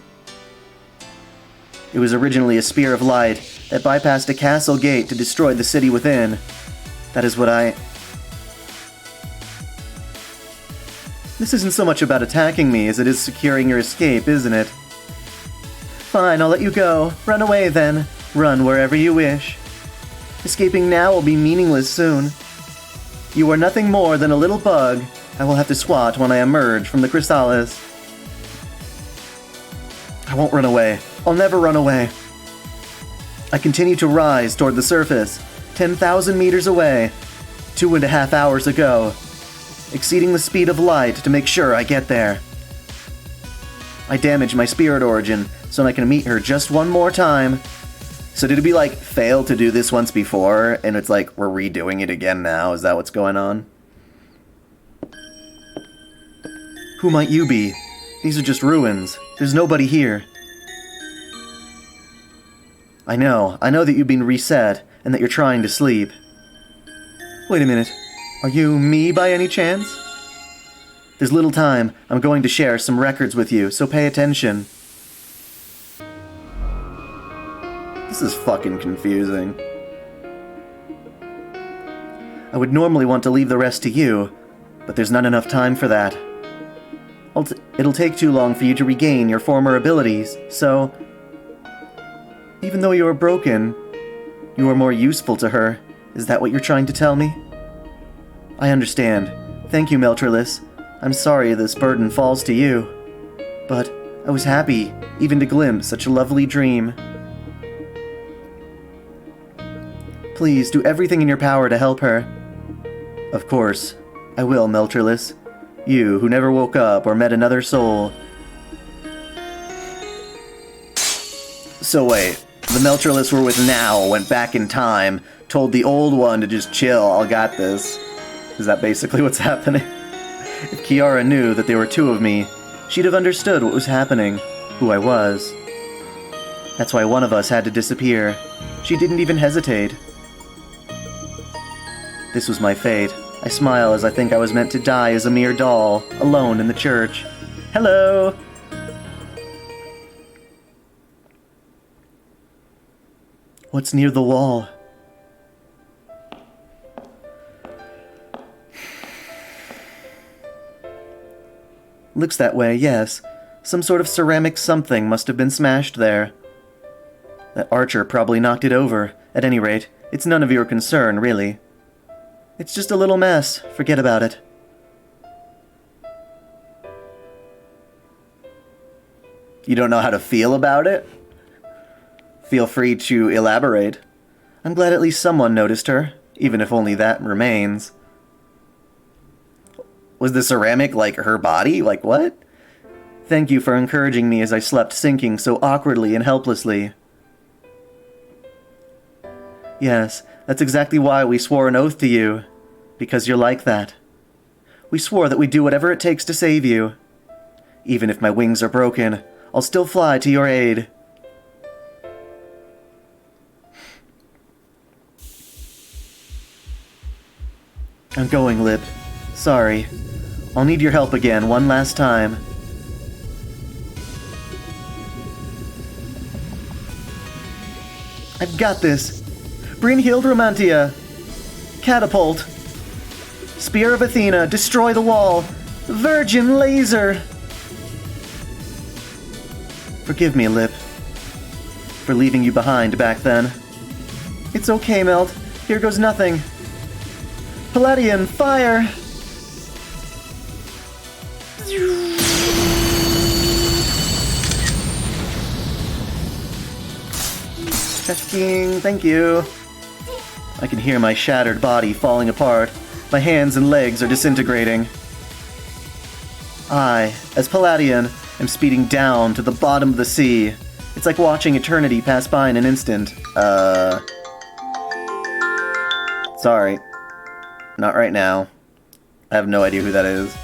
S1: It was originally a spear of light that bypassed a castle gate to destroy the city within. That is what I... This isn't so much about attacking me as it is securing your escape, isn't it? Fine, I'll let you go. Run away then. Run wherever you wish. Escaping now will be meaningless soon. You are nothing more than a little bug I will have to swat when I emerge from the chrysalis. I won't run away. I'll never run away. I continue to rise toward the surface, 10,000 meters away, 2.5 hours ago, exceeding the speed of light to make sure I get there. I damage my spirit origin so I can meet her just one more time. So did it be like, failed to do this once before, and it's like, we're redoing it again now? Is that what's going on? Who might you be? These are just ruins. There's nobody here. I know that you've been reset, and that you're trying to sleep. Wait a minute. Are you me by any chance? There's little time. I'm going to share some records with you, so pay attention. This is fucking confusing. I would normally want to leave the rest to you, but there's not enough time for that. It'll take too long for you to regain your former abilities, so... Even though you are broken, you are more useful to her. Is that what you're trying to tell me? I understand. Thank you, Meltrilis. I'm sorry this burden falls to you. But I was happy, even to glimpse such a lovely dream. Please, do everything in your power to help her. Of course. I will, Meltrilis. You, who never woke up or met another soul. So wait, the Meltrilis we're with now went back in time, told the old one to just chill, I'll got this. Is that basically what's happening? If Kiara knew that there were two of me, she'd have understood what was happening, who I was. That's why one of us had to disappear. She didn't even hesitate. This was my fate. I smile as I think I was meant to die as a mere doll, alone in the church. Hello! What's near the wall? Looks that way, yes. Some sort of ceramic something must have been smashed there. That archer probably knocked it over. At any rate, it's none of your concern, really. It's just a little mess. Forget about it. You don't know how to feel about it? Feel free to elaborate. I'm glad at least someone noticed her, even if only that remains. Was the ceramic, like, her body? Like, what? Thank you for encouraging me as I slept, sinking so awkwardly and helplessly. Yes, that's exactly why we swore an oath to you. Because you're like that. We swore that we'd do whatever it takes to save you. Even if my wings are broken, I'll still fly to your aid. I'm going, Lip. Sorry. I'll need your help again one last time. I've got this. Brynhild Romantia. Catapult. Spear of Athena, destroy the wall. Virgin laser. Forgive me, Lip, for leaving you behind back then. It's okay, Melt. Here goes nothing. Palladian, fire! Checking, thank you. I can hear my shattered body falling apart. My hands and legs are disintegrating. I, as Palladian, am speeding down to the bottom of the sea. It's like watching eternity pass by in an instant. Sorry. Not right now. I have no idea who that is.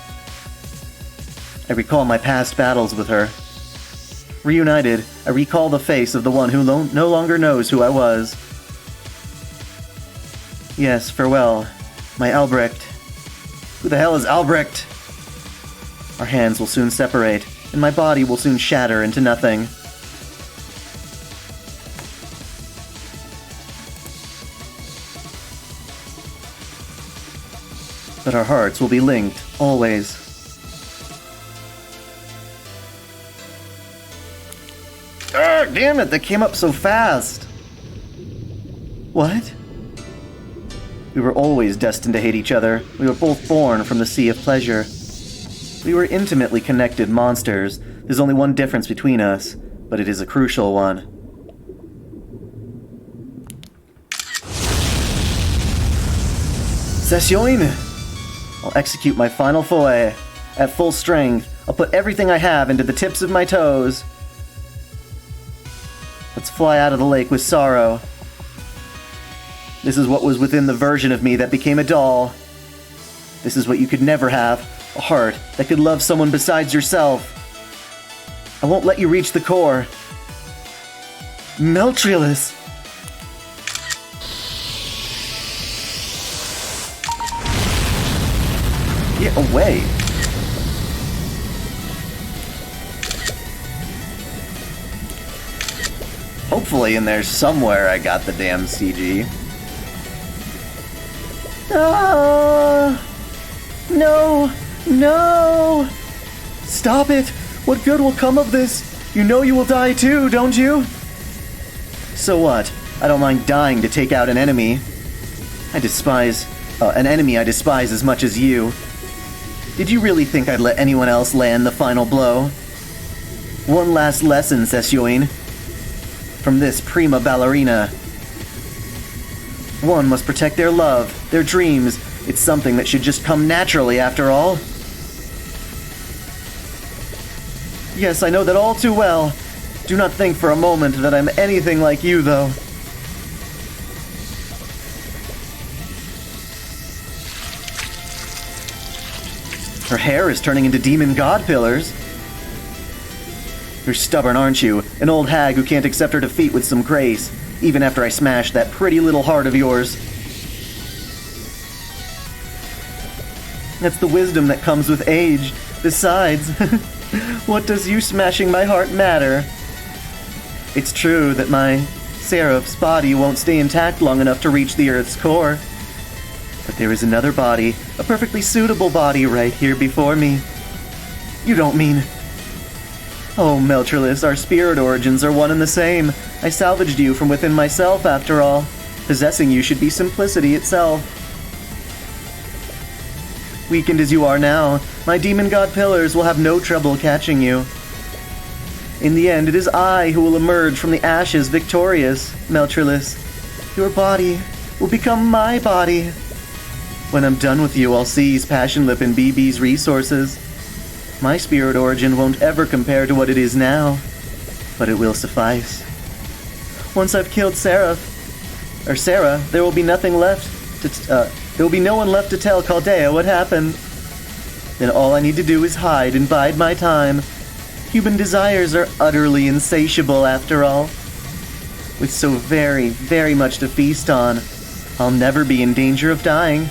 S1: I recall my past battles with her. Reunited, I recall the face of the one who no longer knows who I was. Yes, farewell, my Albrecht. Who the hell is Albrecht? Our hands will soon separate, and my body will soon shatter into nothing. But our hearts will be linked, always. Ah, damn it, that came up so fast! What? We were always destined to hate each other. We were both born from the sea of pleasure. We were intimately connected monsters. There's only one difference between us, but it is a crucial one. Session! I'll execute my final foray. At full strength, I'll put everything I have into the tips of my toes. Let's fly out of the lake with sorrow. This is what was within the version of me that became a doll. This is what you could never have, a heart that could love someone besides yourself. I won't let you reach the core. Meltriolus! Get away! Hopefully in there somewhere I got the damn CG. Ah! No! No! Stop it! What good will come of this? You know you will die too, don't you? So what? I don't mind dying to take out an enemy. An enemy I despise as much as you. Did you really think I'd let anyone else land the final blow? One last lesson, Session. From this prima ballerina. One must protect their love, their dreams. It's something that should just come naturally after all. Yes, I know that all too well. Do not think for a moment that I'm anything like you, though. Her hair is turning into demon god pillars. You're stubborn, aren't you? An old hag who can't accept her defeat with some grace, even after I smashed that pretty little heart of yours. That's the wisdom that comes with age. Besides, what does you smashing my heart matter? It's true that my Seraph's body won't stay intact long enough to reach the Earth's core. But there is another body, a perfectly suitable body right here before me. You don't mean... Oh, Meltriolus, our spirit origins are one and the same. I salvaged you from within myself, after all. Possessing you should be simplicity itself. Weakened as you are now, my demon god pillars will have no trouble catching you. In the end, it is I who will emerge from the ashes victorious, Meltriolus. Your body will become my body. When I'm done with you, I'll seize Passionlip and BB's resources. My spirit origin won't ever compare to what it is now, but it will suffice. Once I've killed Sarah, there will be nothing left there will be no one left to tell Chaldea what happened. Then all I need to do is hide and bide my time. Human desires are utterly insatiable after all. With so very, very much to feast on, I'll never be in danger of dying.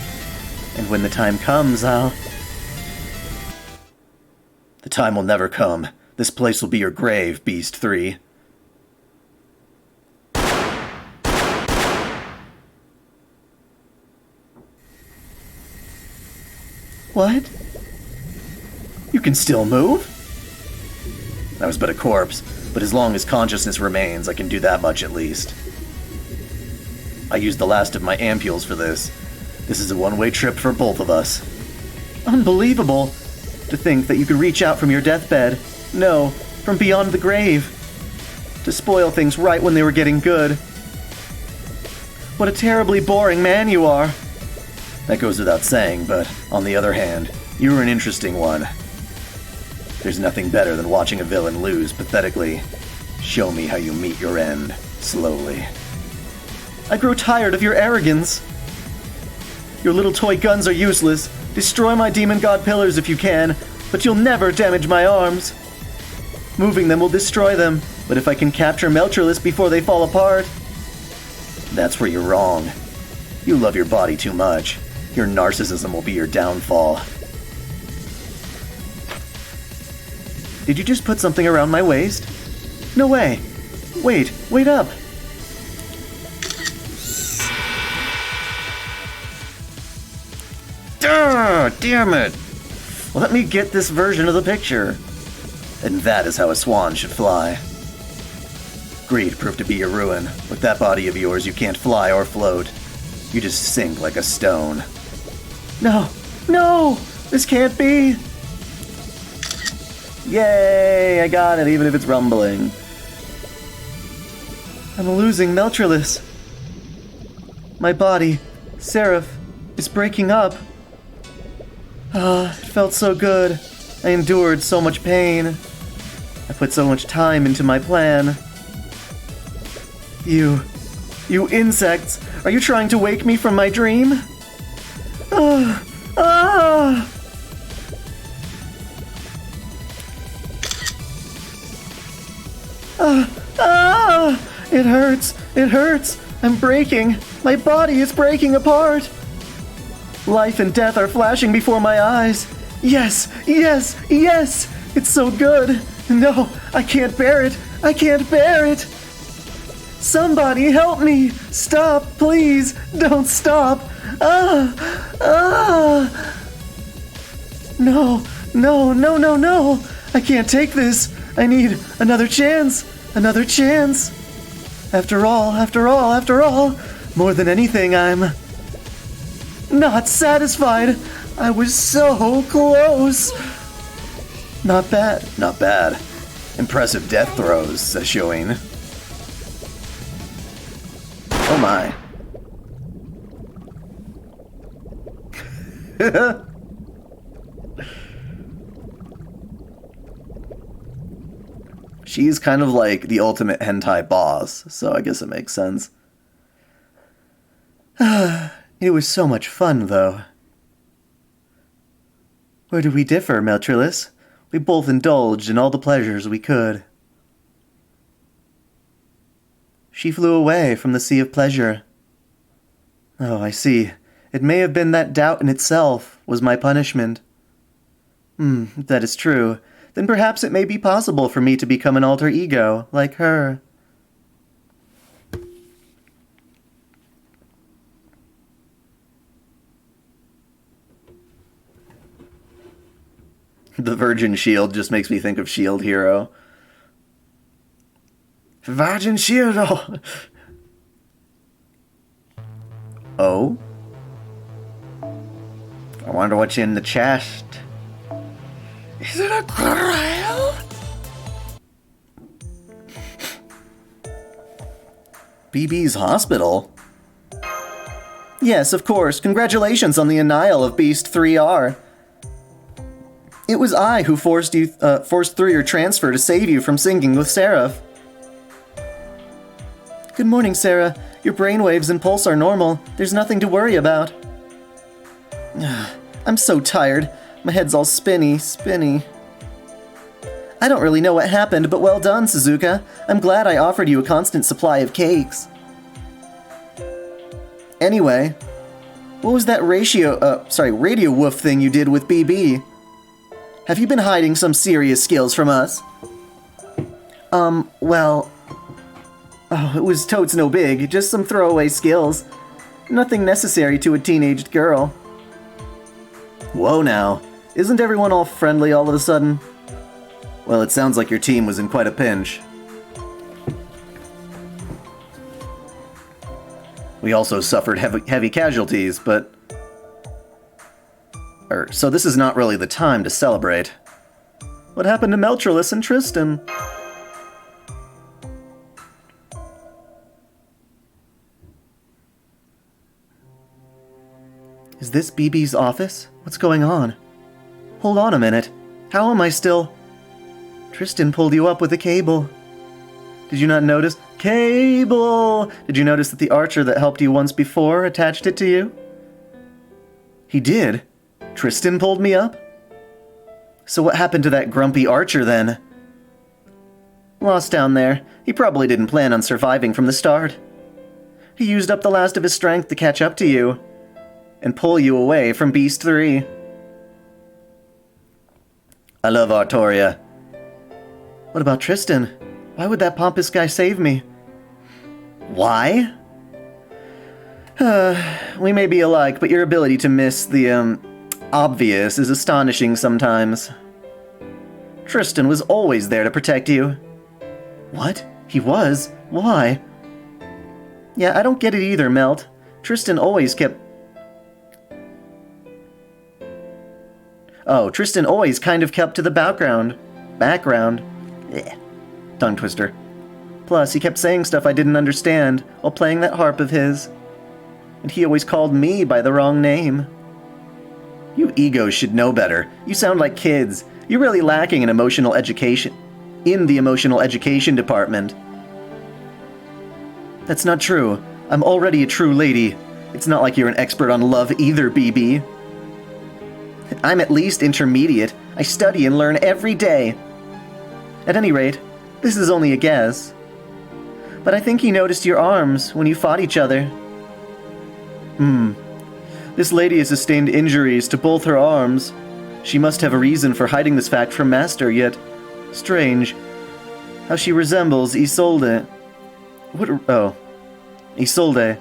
S1: And when the time comes, The time will never come. This place will be your grave, Beast 3. What? You can still move? I was but a corpse, but as long as consciousness remains, I can do that much at least. I used the last of my ampules for this. This is a one-way trip for both of us. Unbelievable! To think that you could reach out from your deathbed. No, from beyond the grave. To spoil things right when they were getting good. What a terribly boring man you are. That goes without saying, but on the other hand, you're an interesting one. There's nothing better than watching a villain lose pathetically. Show me how you meet your end, slowly. I grow tired of your arrogance. Your little toy guns are useless. Destroy my demon god pillars if you can, but you'll never damage my arms. Moving them will destroy them, but if I can capture Meltralis before they fall apart... That's where you're wrong. You love your body too much. Your narcissism will be your downfall. Did you just put something around my waist? No way. Wait up. Damn it. Well, let me get this version of the picture. And that is how a swan should fly. Greed proved to be your ruin. With that body of yours, you can't fly or float. You just sink like a stone. No! This can't be! Yay! I got it, even if it's rumbling. I'm losing Meltralis. My body, Seraph, is breaking up. It felt so good. I endured so much pain. I put so much time into my plan. You insects! Are you trying to wake me from my dream? It hurts! I'm breaking! My body is breaking apart! Life and death are flashing before my eyes! Yes! It's so good! No, I can't bear it! Somebody help me! Stop, please! Don't stop! No! I can't take this! I need another chance! After all, more than anything, I'm not satisfied! I was so close! Not bad. Impressive death throes, says Shoin. Oh my. She's kind of like the ultimate hentai boss, so I guess it makes sense. It was so much fun, though. Where do we differ, Meltralis? We both indulged in all the pleasures we could. She flew away from the sea of pleasure. Oh, I see. It may have been that doubt in itself was my punishment. If that is true, then perhaps it may be possible for me to become an alter ego, like her. The Virgin Shield just makes me think of Shield Hero. Virgin Shield! Oh? I wonder what's in the chest. Is it a grail? BB's hospital? Yes, of course. Congratulations on the annihil of Beast 3R. It was I who forced through your transfer to save you from sinking with Seraph. Good morning, Sarah. Your brainwaves and pulse are normal. There's nothing to worry about. I'm so tired. My head's all spinny. I don't really know what happened, but well done, Suzuka. I'm glad I offered you a constant supply of cakes. Anyway, what was that radio woof thing you did with BB? Have you been hiding some serious skills from us? Well... Oh, it was totes no big, just some throwaway skills. Nothing necessary to a teenaged girl. Whoa now, isn't everyone all friendly all of a sudden? Well, it sounds like your team was in quite a pinch. We also suffered heavy casualties, but... So this is not really the time to celebrate. What happened to Meltrolus and Tristan? Is this BB's office? What's going on? Hold on a minute. How am I still... Tristan pulled you up with a cable. Did you not notice? Cable! Did you notice that the archer that helped you once before attached it to you? He did? Tristan pulled me up? So what happened to that grumpy archer then? Lost down there. He probably didn't plan on surviving from the start. He used up the last of his strength to catch up to you and pull you away from Beast 3. I love Artoria. What about Tristan? Why would that pompous guy save me? Why? We may be alike, but your ability to miss the, obvious is astonishing sometimes. Tristan was always there to protect you. What? He was? Why? Yeah, I don't get it either, Melt. Tristan always kept... Oh, Tristan always kind of kept to the background. Ugh. Tongue twister. Plus, he kept saying stuff I didn't understand while playing that harp of his. And he always called me by the wrong name. You egos should know better. You sound like kids. You're really lacking in emotional education. In the emotional education department. That's not true. I'm already a true lady. It's not like you're an expert on love either, BB. I'm at least intermediate. I study and learn every day. At any rate, this is only a guess. But I think he noticed your arms when you fought each other. This lady has sustained injuries to both her arms. She must have a reason for hiding this fact from Master, yet... Strange. How she resembles Isolde. Isolde.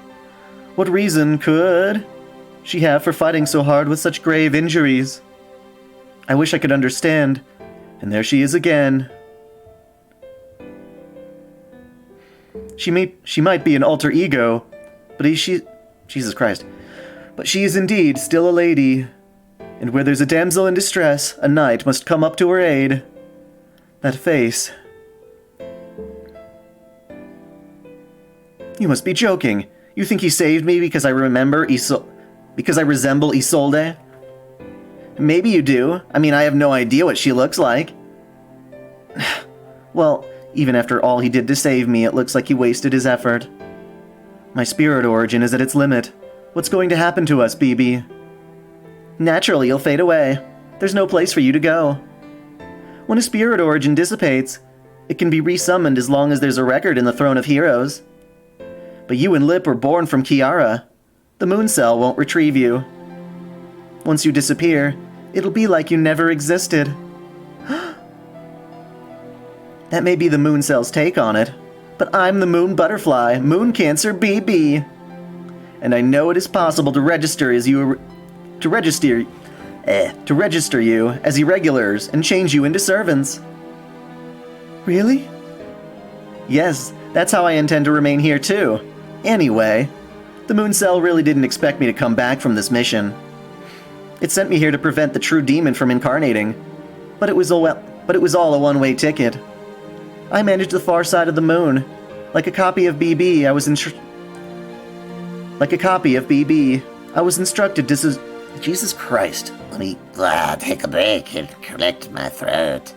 S1: What reason could she have for fighting so hard with such grave injuries? I wish I could understand. And there she is again. She might be an alter ego, but Jesus Christ. But she is indeed still a lady. And where there's a damsel in distress, a knight must come up to her aid. That face. You must be joking. You think he saved me because I resemble Isolde? Maybe you do. I mean, I have no idea what she looks like. Well, even after all he did to save me, it looks like he wasted his effort. My spirit origin is at its limit. What's going to happen to us, BB? Naturally, you'll fade away. There's no place for you to go. When a spirit origin dissipates, it can be resummoned as long as there's a record in the Throne of Heroes. But you and Lip were born from Kiara. The moon cell won't retrieve you. Once you disappear, it'll be like you never existed. That may be the moon cell's take on it, but I'm the moon butterfly, Moon Cancer BB. And I know it is possible to register you as irregulars and change you into servants. Really? Yes, that's how I intend to remain here too. Anyway, the moon cell really didn't expect me to come back from this mission. It sent me here to prevent the true demon from incarnating, but it was all a one-way ticket. I managed the far side of the moon. Like a copy of BB, I was like a copy of BB. I was instructed to Jesus Christ.
S4: Let me take a break and collect my throat.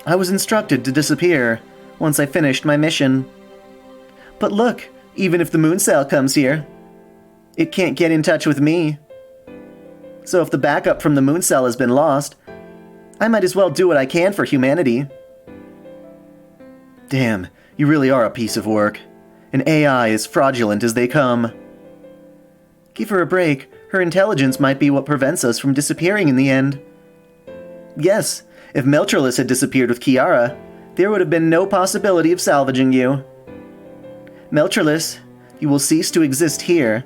S1: I was instructed to disappear once I finished my mission. But look, even if the moon cell comes here, it can't get in touch with me. So if the backup from the moon cell has been lost, I might as well do what I can for humanity. Damn, you really are a piece of work. An AI as fraudulent as they come. Give her a break. Her intelligence might be what prevents us from disappearing in the end. Yes, if Meltrellis had disappeared with Kiara, there would have been no possibility of salvaging you. Meltrellis, you will cease to exist here.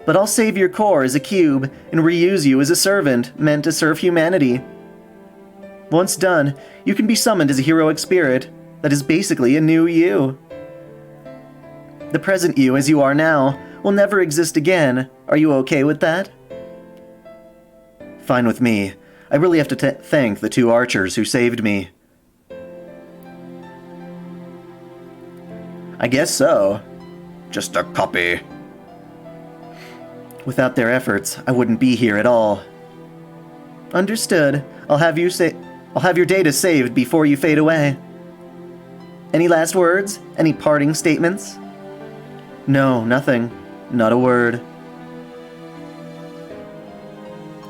S1: But I'll save your core as a cube and reuse you as a servant meant to serve humanity. Once done, you can be summoned as a heroic spirit that is basically a new you. The present you, as you are now, will never exist again. Are you okay with that? Fine with me. I really have to thank the 2 archers who saved me. I guess so.
S4: Just a copy.
S1: Without their efforts, I wouldn't be here at all. Understood. I'll have your data saved before you fade away. Any last words? Any parting statements? No, nothing. Not a word.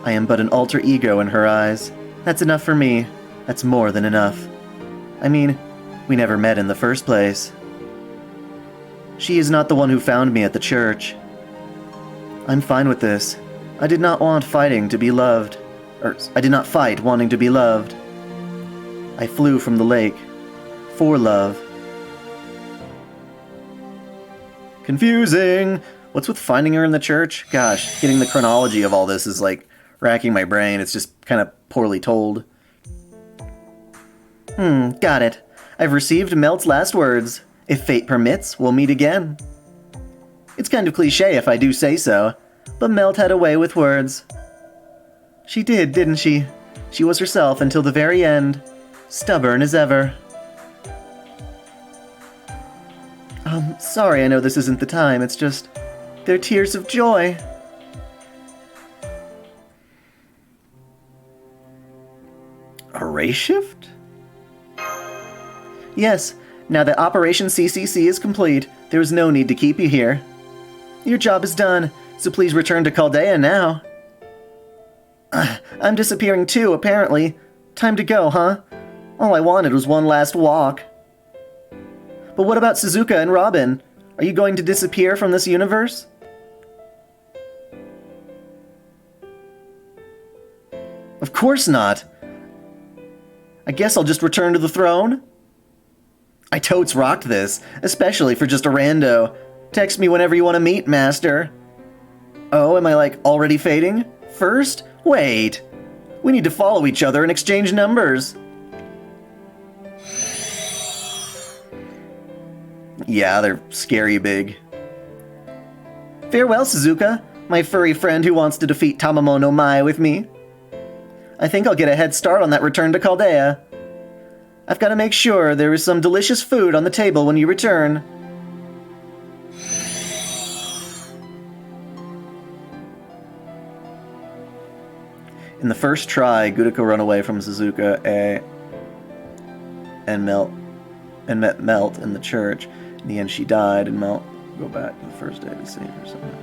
S1: I am but an alter ego in her eyes. That's enough for me. That's more than enough. I mean, we never met in the first place. She is not the one who found me at the church. I'm fine with this. I did not want fighting to be loved. I did not fight wanting to be loved. I flew from the lake. For love. Confusing! What's with finding her in the church? Gosh, getting the chronology of all this is like racking my brain. It's just kind of poorly told. Got it. I've received Melt's last words. If fate permits, we'll meet again. It's kind of cliche if I do say so, but Melt had a way with words. She did, didn't she? She was herself until the very end. Stubborn as ever. Sorry, I know this isn't the time. It's just, they're tears of joy. A race shift? Yes, now that Operation CCC is complete, there is no need to keep you here. Your job is done, so please return to Chaldea now. I'm disappearing too, apparently. Time to go, huh? All I wanted was one last walk. But what about Suzuka and Robin? Are you going to disappear from this universe? Of course not. I guess I'll just return to the throne. I totes rocked this, especially for just a rando. Text me whenever you want to meet, Master. Oh, am I like already fading? First? Wait. We need to follow each other and exchange numbers. Yeah, they're scary big. Farewell, Suzuka, my furry friend who wants to defeat Tamamo no Mai with me. I think I'll get a head start on that return to Chaldea. I've got to make sure there is some delicious food on the table when you return. In the first try, Gudiko ran away from Suzuka and met Melt in the church. In the end, she died, and Melt go back to the first day to save her somehow.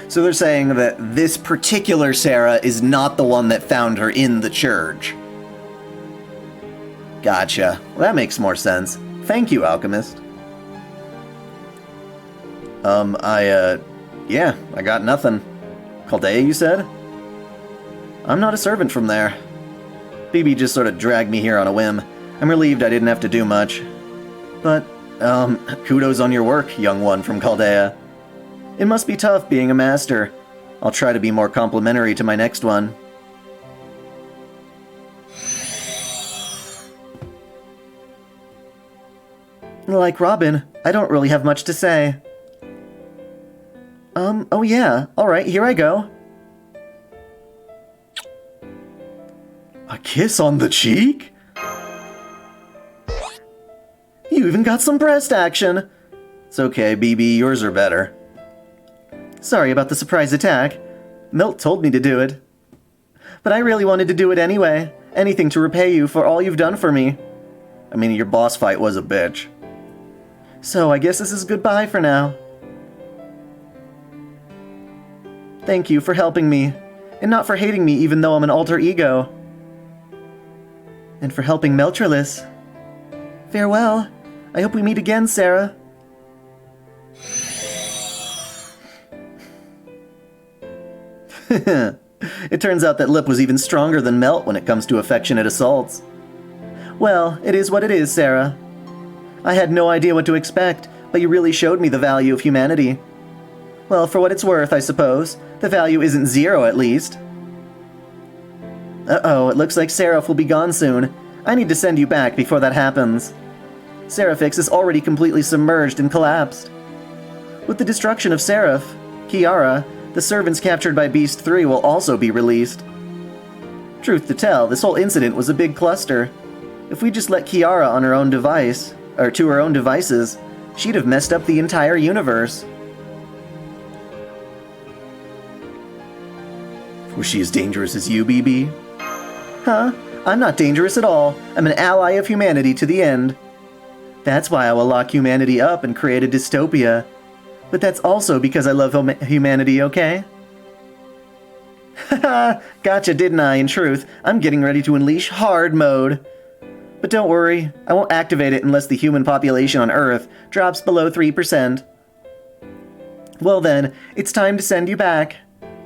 S1: So they're saying that this particular Se.ra is not the one that found her in the church. Gotcha. Well, that makes more sense. Thank you, Alchemist. Yeah, I got nothing. Chaldea, you said? I'm not a servant from there. BB just sort of dragged me here on a whim. I'm relieved I didn't have to do much. But, kudos on your work, young one from Chaldea. It must be tough being a master. I'll try to be more complimentary to my next one. Like Robin, I don't really have much to say. Oh yeah, alright, here I go. A kiss on the cheek? You even got some breast action. It's okay, BB, yours are better. Sorry about the surprise attack. Milt told me to do it. But I really wanted to do it anyway. Anything to repay you for all you've done for me. I mean, your boss fight was a bitch. So I guess this is goodbye for now. Thank you for helping me, and not for hating me even though I'm an alter ego. And for helping Meltrilis. Farewell. I hope we meet again, Se.ra. It turns out that Lip was even stronger than Melt when it comes to affectionate assaults. Well, it is what it is, Se.ra. I had no idea what to expect, but you really showed me the value of humanity. Well, for what it's worth, I suppose. The value isn't 0, at least. Uh-oh, it looks like Seraph will be gone soon. I need to send you back before that happens. Seraphix is already completely submerged and collapsed. With the destruction of Seraph, Kiara, the servants captured by Beast 3 will also be released. Truth to tell, this whole incident was a big cluster. If we just let Kiara on her own device, or to her own devices, she'd have messed up the entire universe. Was she as dangerous as you, BB? Huh? I'm not dangerous at all. I'm an ally of humanity to the end. That's why I will lock humanity up and create a dystopia. But that's also because I love humanity, okay? Haha, gotcha, didn't I? In truth, I'm getting ready to unleash hard mode. But don't worry, I won't activate it unless the human population on Earth drops below 3%. Well then, it's time to send you back.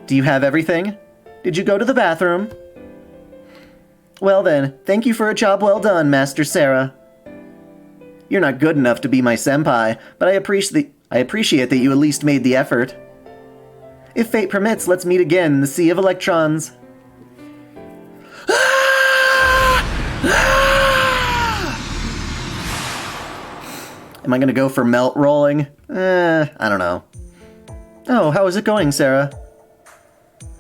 S1: Do you have everything? Did you go to the bathroom? Well then, thank you for a job well done, Master Se.ra. You're not good enough to be my senpai, but I appreciate that you at least made the effort. If fate permits, let's meet again in the Sea of Electrons. Am I gonna go for melt rolling? I don't know. Oh, how is it going, Se.ra?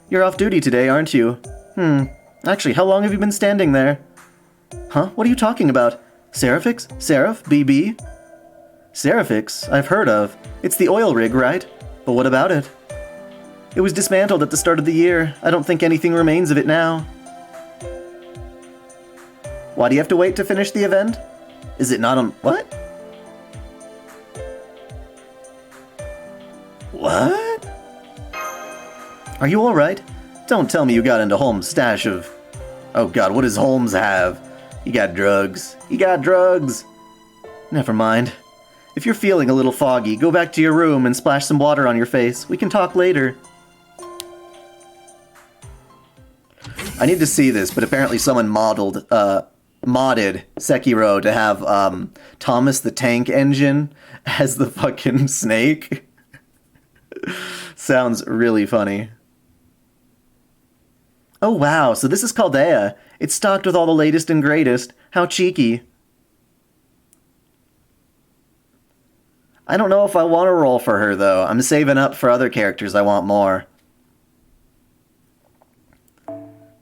S1: You're off duty today, aren't you? Actually, how long have you been standing there? Huh? What are you talking about? Seraphix? Seraph? BB? Seraphix? I've heard of. It's the oil rig, right? But what about it? It was dismantled at the start of the year. I don't think anything remains of it now. Why do you have to wait to finish the event? Is it not on... What? What? Are you alright? Don't tell me you got into Holmes' stash of... Oh god, what does Holmes have? He got drugs. He got drugs! Never mind. If you're feeling a little foggy, go back to your room and splash some water on your face. We can talk later. I need to see this, but apparently someone modded Sekiro to have Thomas the Tank Engine as the fucking snake. Sounds really funny. Oh wow, so this is Chaldea. It's stocked with all the latest and greatest. How cheeky. I don't know if I want to roll for her though. I'm saving up for other characters I want more.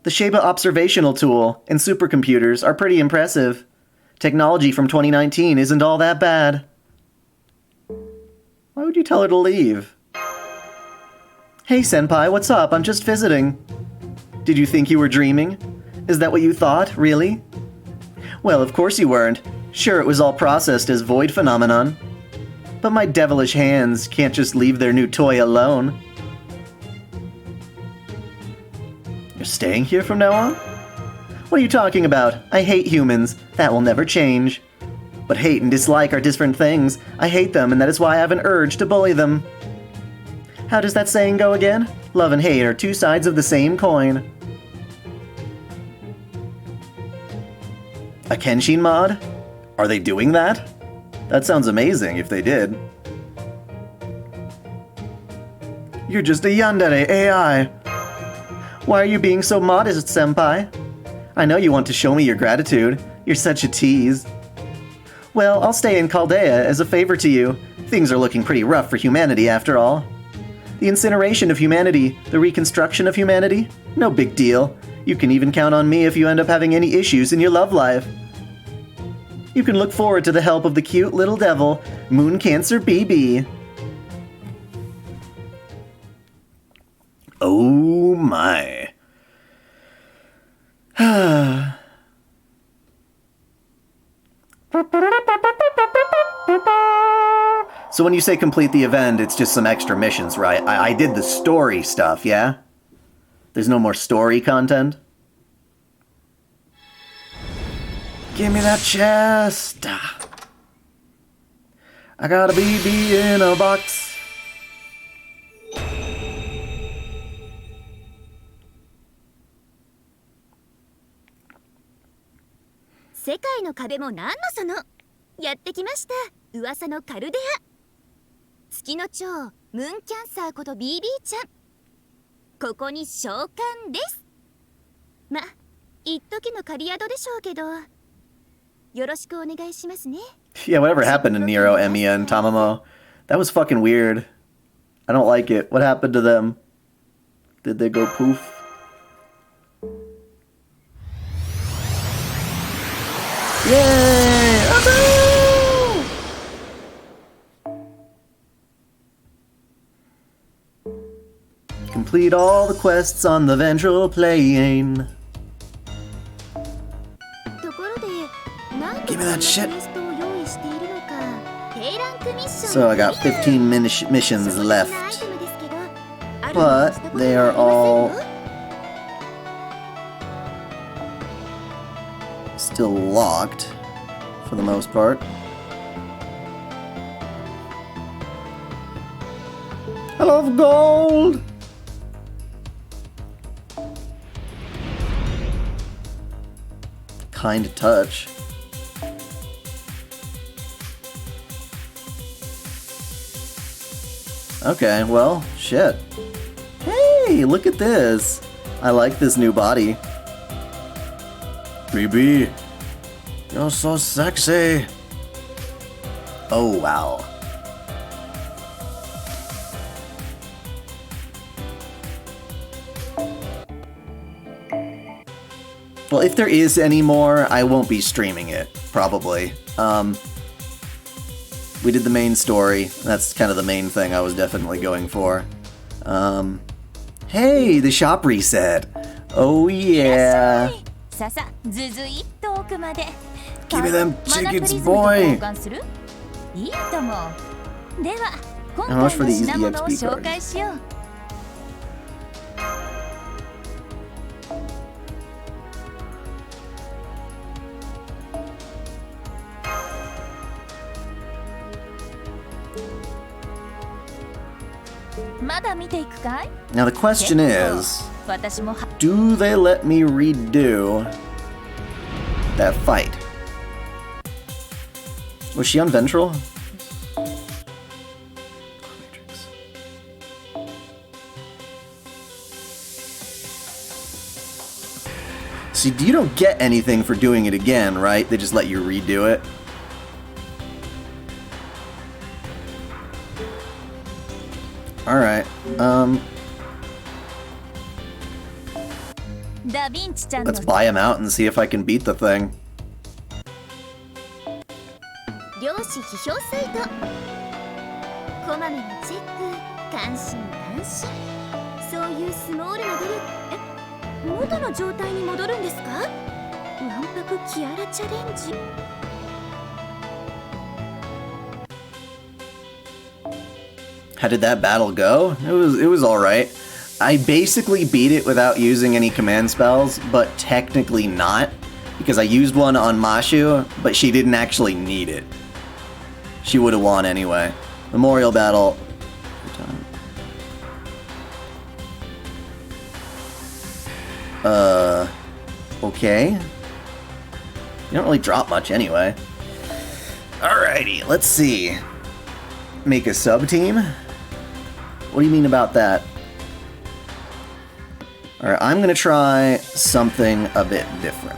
S1: The Sheba observational tool and supercomputers are pretty impressive. Technology from 2019 isn't all that bad. Why would you tell her to leave? Hey senpai, what's up? I'm just visiting. Did you think you were dreaming? Is that what you thought, really? Well, of course you weren't. Sure, it was all processed as void phenomenon. But my devilish hands can't just leave their new toy alone. You're staying here from now on? What are you talking about? I hate humans. That will never change. But hate and dislike are different things. I hate them, and that is why I have an urge to bully them. How does that saying go again? Love and hate are two sides of the same coin. A Kenshin mod? Are they doing that? That sounds amazing if they did. You're just a yandere AI. Why are you being so modest, senpai? I know you want to show me your gratitude. You're such a tease. Well, I'll stay in Chaldea as a favor to you. Things are looking pretty rough for humanity after all. The incineration of humanity, the reconstruction of humanity, no big deal. You can even count on me if you end up having any issues in your love life. You can look forward to the help of the cute little devil, Moon Cancer BB. Oh my. So when you say complete the event, it's just some extra missions, right? I did the story stuff, yeah? There's no more story content? Give me that chest! I got a BB in a box.
S3: 世界の壁も何のその。やってきました噂のカルデア。月の蝶ムーンキャンサーこと BB ちゃん。ここに召喚です。ま、一時の狩り宿でしょうけど、よろしくお願いしますね。
S1: Yeah, whatever happened to Nero, Emiya, and Tamamo? That was fucking weird. I don't like it. What happened to them? Did they go poof? Yay! Ahoo! Complete all the quests on the ventral plane. Give me that shit. So I got 15 missions left. But they are all still locked for the most part. I love gold! Kind touch. Okay, well, shit. Hey, look at this. I like this new body. BB, you're so sexy. Oh, wow. Well, if there is any more, I won't be streaming it, probably. We did the main story. That's kind of the main thing I was definitely going for. Hey, the shop reset. Oh, yeah. Give me them tickets, boy. How much for these EXP cards? Now the question is, do they let me redo that fight? Was she on Ventral? See, you don't get anything for doing it again, right? They just let you redo it. Alright, let's buy him out and see if I can beat the thing. How did that battle go? It was alright. I basically beat it without using any command spells, but technically not, because I used one on Mashu, but she didn't actually need it. She would have won anyway. Memorial battle. Okay. You don't really drop much anyway. Alrighty, let's see. Make a sub-team? What do you mean about that? Alright, I'm gonna try something a bit different.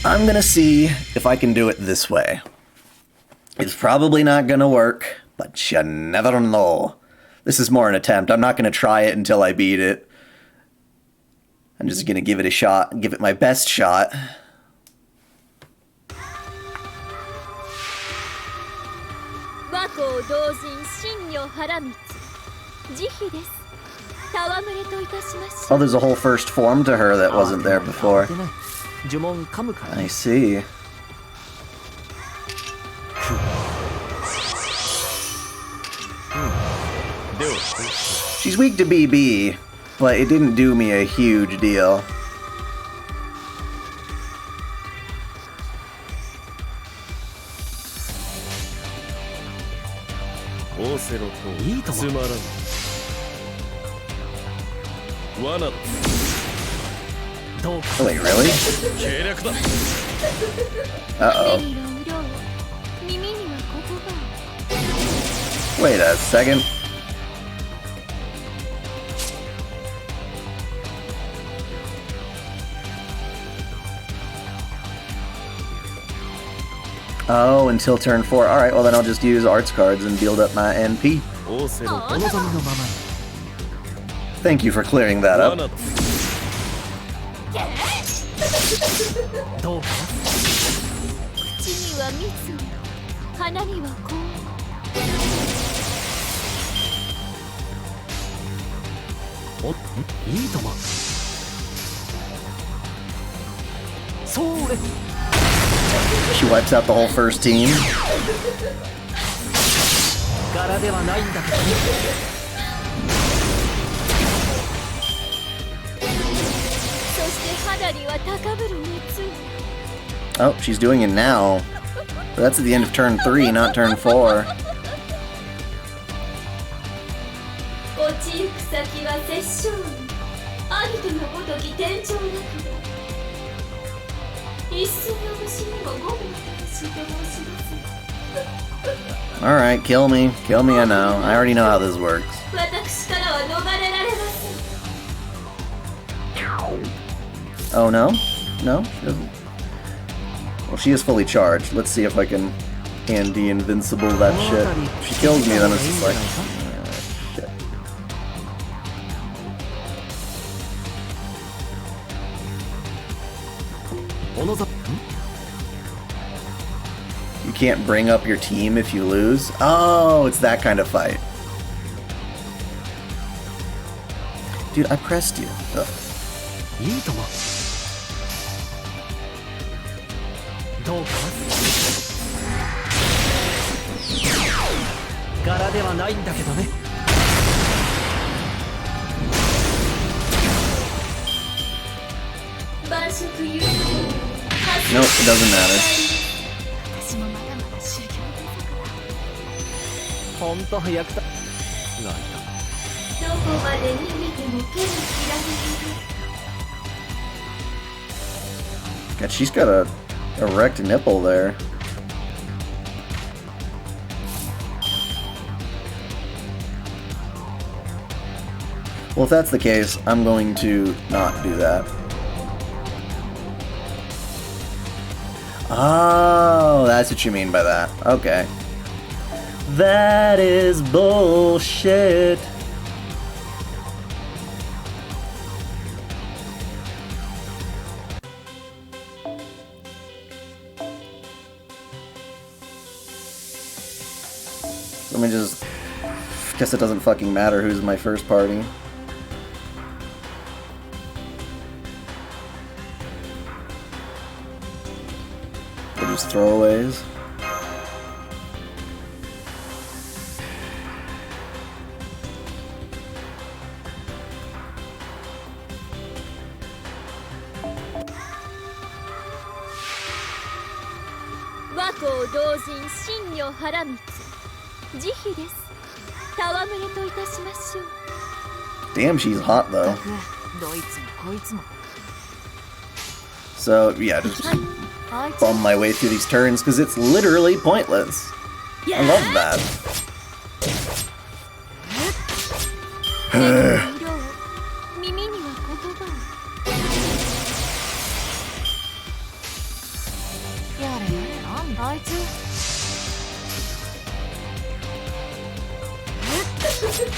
S1: I'm gonna see if I can do it this way. It's probably not gonna work, but you never know. This is more an attempt. I'm not going to try it until I beat it. I'm just going to give it a shot, give it my best shot. Oh, there's a whole first form to her that wasn't there before. I see. She's weak to BB, but it didn't do me a huge deal. Wait, really? Uh-oh. Wait a second. Oh, until turn 4. Alright, well then I'll just use arts cards and build up my NP. Thank you for clearing that up. She wipes out the whole first team. Oh, she's doing it now. But that's at the end of turn 3, not turn 4. Alright, kill me. Kill me, I know. I already know how this works. Oh no? No? She doesn't. Well, she is fully charged. Let's see if I can anti-invincible that shit. If she kills me, then it's just like... shit. You can't bring up your team if you lose? Oh, it's that kind of fight. Dude, I pressed you. Ugh. Nope, it doesn't matter. God, she's got a erect nipple there. Well, if that's the case, I'm going to not do that. Oh, that's what you mean by that. Okay. That is bullshit. Let me just... guess it doesn't fucking matter who's in my first party. They're just throwaways. Damn, she's hot though. So yeah, just bum my way through these turns because it's literally pointless. I love that. Is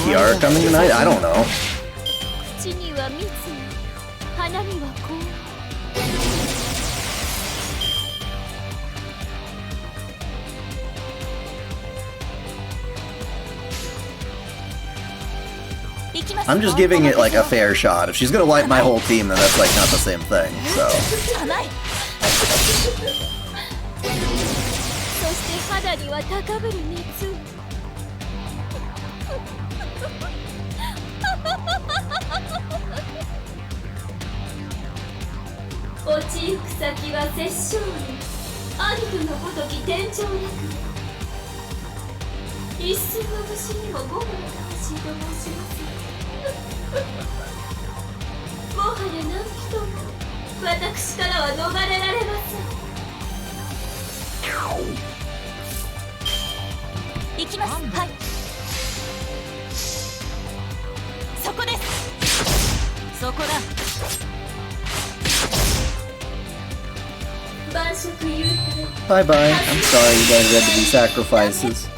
S1: Kiara coming tonight? I don't know.
S2: 口には蜜、鼻にはこう。
S1: I'm just giving it like a fair shot. If she's gonna wipe my whole team, then that's like not the same thing. So.
S2: そして肌には高ぶる熱。落ちゆく先は殺生に、兄とのごとき天井なく。一寸の虫にもゴムの魂と申します。もはや何人も私からは逃れられません。行きます。はい。そこです。そこだ。晩食言うたれ。
S1: Bye bye. I'm sorry you guys had to be sacrifices.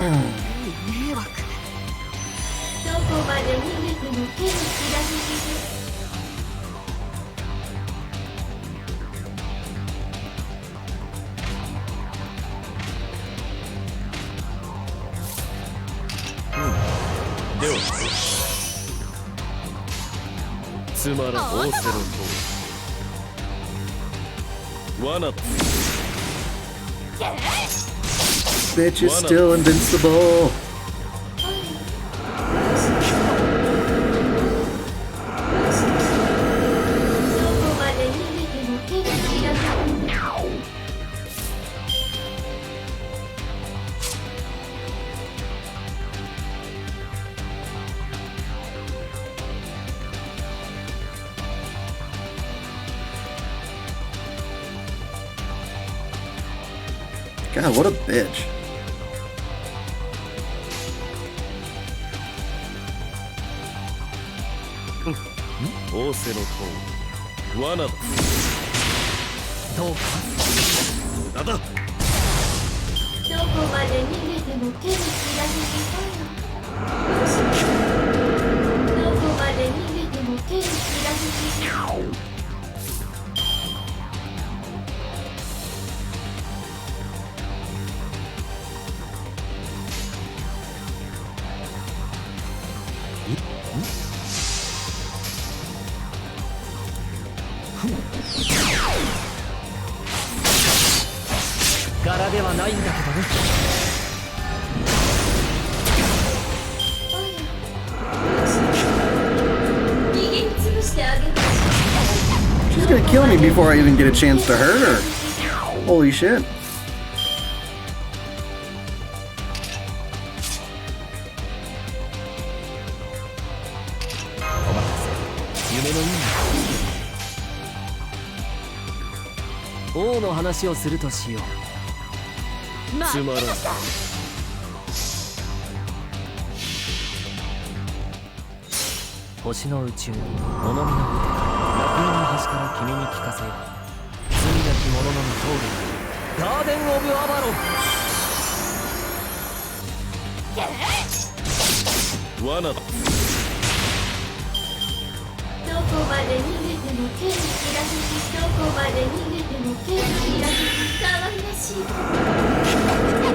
S2: どこまで逃げても手のひらに。
S5: ではつまらんオーセロと罠
S1: Bitch is still invincible. God, what a bitch. She's gonna kill me before I even get a chance to hurt her. Holy shit.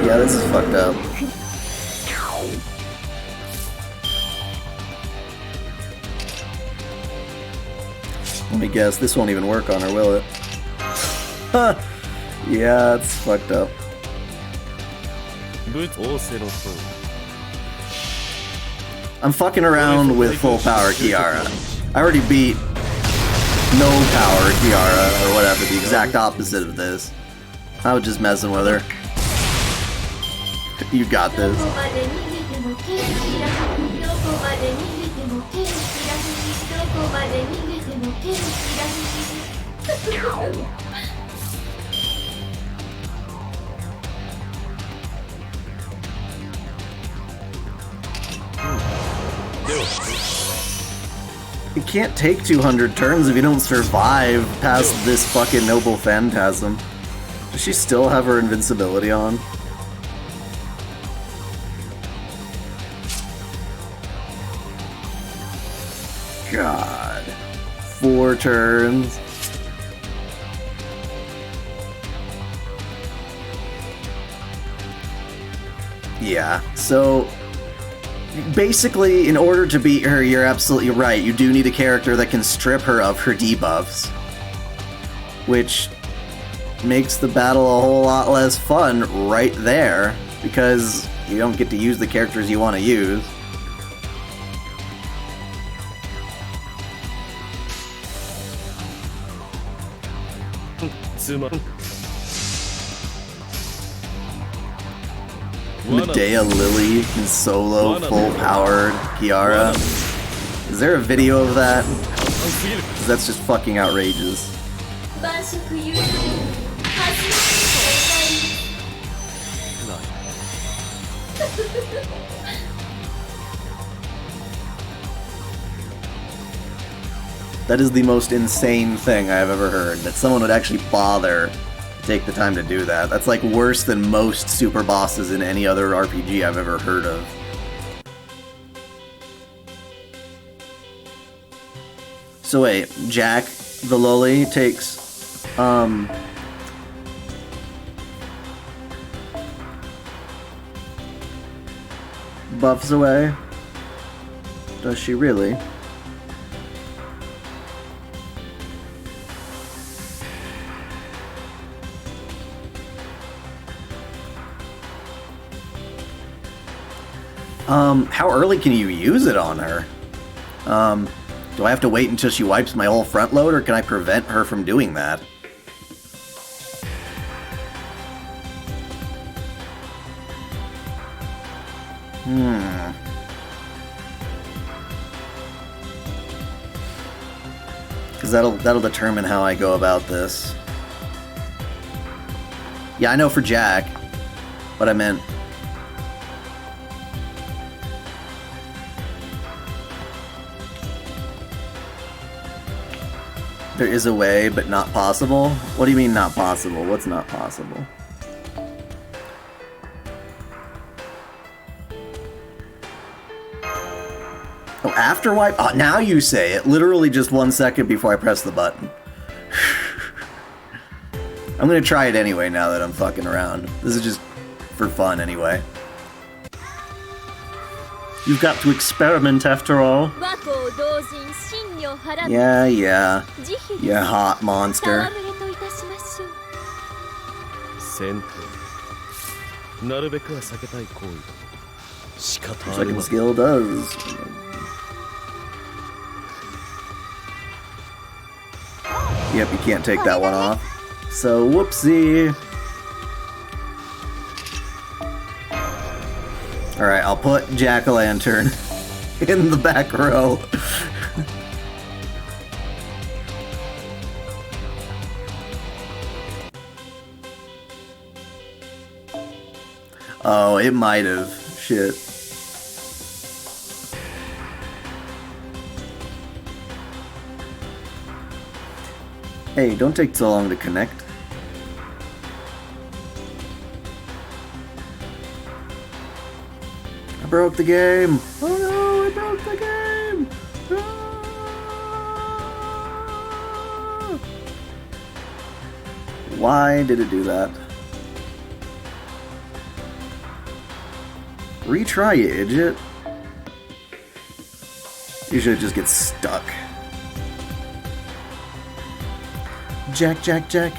S1: Yeah, this is fucked up. Let me guess, this won't even work on her, will it? Huh. Yeah, it's fucked up. I'm fucking around with full power Kiara. I already beat no power Kiara, or whatever, the exact opposite of this. I was just messing with her. You got this. It can't take 200 turns if you don't survive past this fucking noble phantasm. Does she still have her invincibility on? God. 4 turns. Yeah, so basically, in order to beat her, you're absolutely right. You do need a character that can strip her of her debuffs, which makes the battle a whole lot less fun right there, because you don't get to use the characters you want to use. Medea Lily in solo, full-powered Kiara. Is there a video of that? 'Cause that's just fucking outrageous. That is the most insane thing I've ever heard, that someone would actually bother to take the time to do that. That's like worse than most super bosses in any other RPG I've ever heard of. So wait, Jack the Loli takes buffs away? Does she really? How early can you use it on her? Do I have to wait until she wipes my whole front load, or can I prevent her from doing that? Because that'll determine how I go about this. Yeah, I know for Jack, but I meant... There is a way, but not possible? What do you mean not possible? What's not possible? Oh, after wipe? Oh, now you say it. Literally just 1 second before I press the button. I'm gonna try it anyway now that I'm fucking around. This is just for fun anyway. You've got to experiment after all. Yeah, you hot monster. Second skill does. Yep, you can't take that one off. So, whoopsie. Alright, I'll put Jack-o'-lantern in the back row. Oh, it might have. Shit. Hey, don't take so long to connect. I broke the game! Oh no, I broke the game! Ah! Why did it do that? Retry, you idiot. Usually it just gets stuck. Jack, Jack, Jack.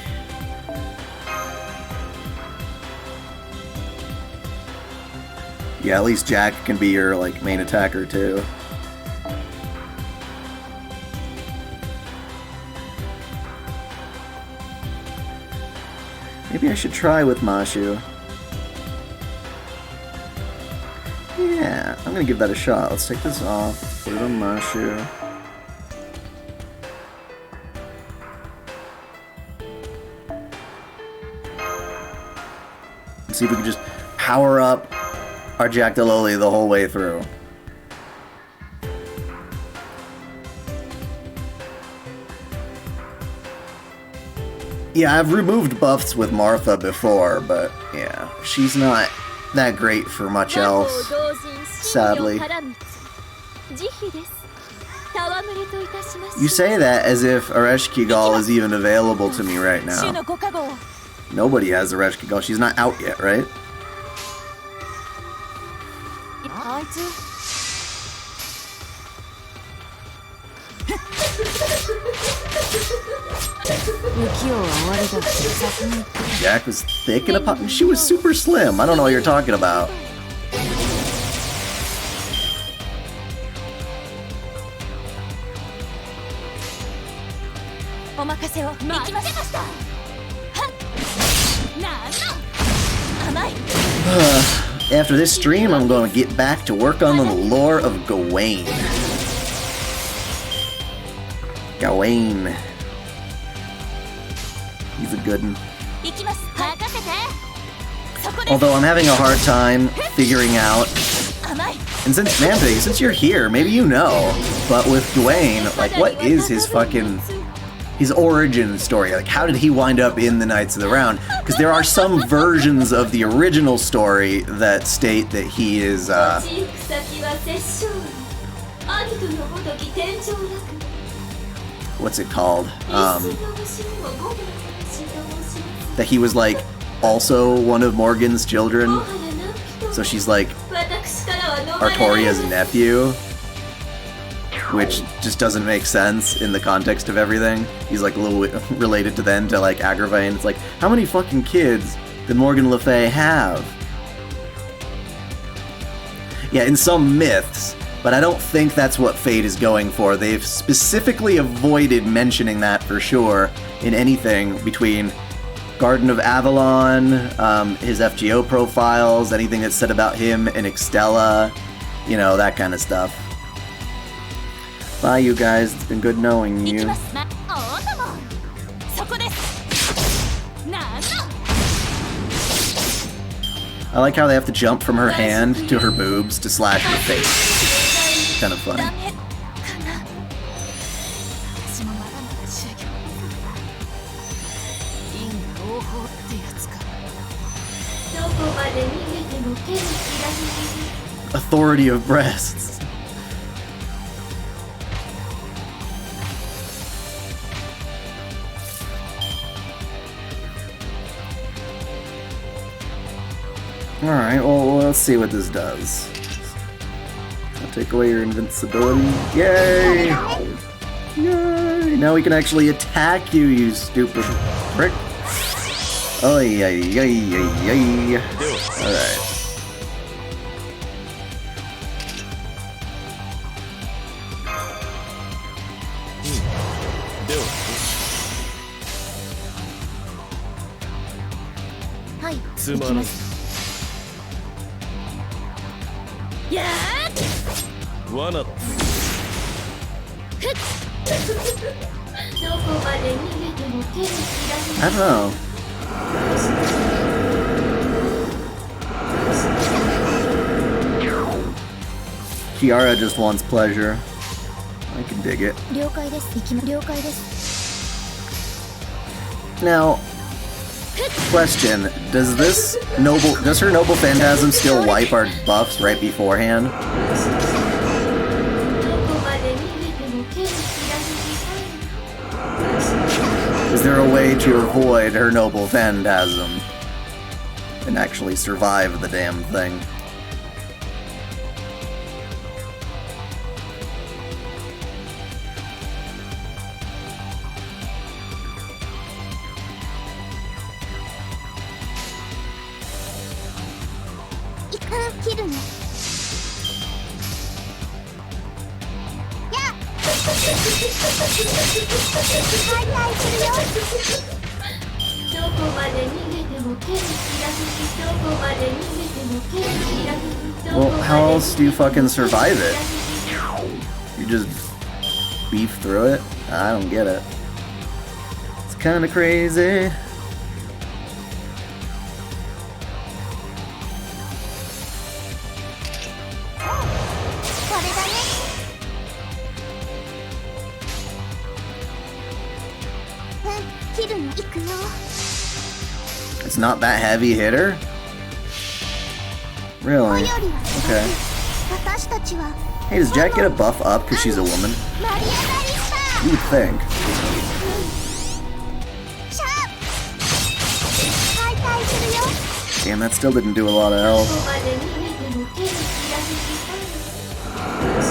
S1: Yeah, at least Jack can be your, like, main attacker, too. Maybe I should try with Mashu. Yeah, I'm gonna give that a shot. Let's take this off, put it on Mashu. See if we can just power up our Jack the Loli the whole way through. Yeah, I've removed buffs with Martha before, but yeah, she's not that great for much else, sadly. You say that as if Areshkigal is even available to me right now. Nobody has Areshkigal. She's not out yet, right? Jack was thick and a she was super slim. I don't know what you're talking about. After this stream, I'm going to get back to work on the lore of Gawain. Gawain. He's a good one. Although I'm having a hard time figuring out, and since Nampig, since you're here, maybe you know, but with Gawain, like, what is his origin story? Like, how did he wind up in the Knights of the Round? Because there are some versions of the original story that state that he is, what's it called? That he was, like, also one of Morgan's children. So she's, like, Artoria's nephew. Which just doesn't make sense in the context of everything. He's, like, a little related to then to, like, Agravain. It's like, how many fucking kids did Morgan Le Fay have? Yeah, in some myths, but I don't think that's what Fate is going for. They've specifically avoided mentioning that for sure in anything between Garden of Avalon, his FGO profiles, anything that's said about him and Extella, you know, that kind of stuff. Bye, you guys. It's been good knowing you. I like how they have to jump from her hand to her boobs to slash her face. Kind of funny. Authority of breasts. Alright, well, let's see what this does. I'll take away your invincibility. Yay! Yay! Now we can actually attack you, you stupid prick. Oh, yeah. Alright. I don't know. Kiara just wants pleasure. I can dig it. Now, question, does her noble phantasm still wipe our buffs right beforehand? Is there a way to avoid her noble phantasm and actually survive the damn thing? Well, how else do you fucking survive it? You just beef through it? I don't get it. It's kinda crazy.
S3: くよ。
S1: It's not that heavy hitter?
S3: こ
S1: Really?
S3: よりは
S1: Okay.
S3: 私たちは
S1: Hey, does Jack get a buff up because she's a woman?
S3: マリアナリスタ
S1: You would think.
S3: シャー解体するよ。
S1: Damn, that still didn't do a lot of health.
S2: ここまで逃げても手のひらひかわいらしい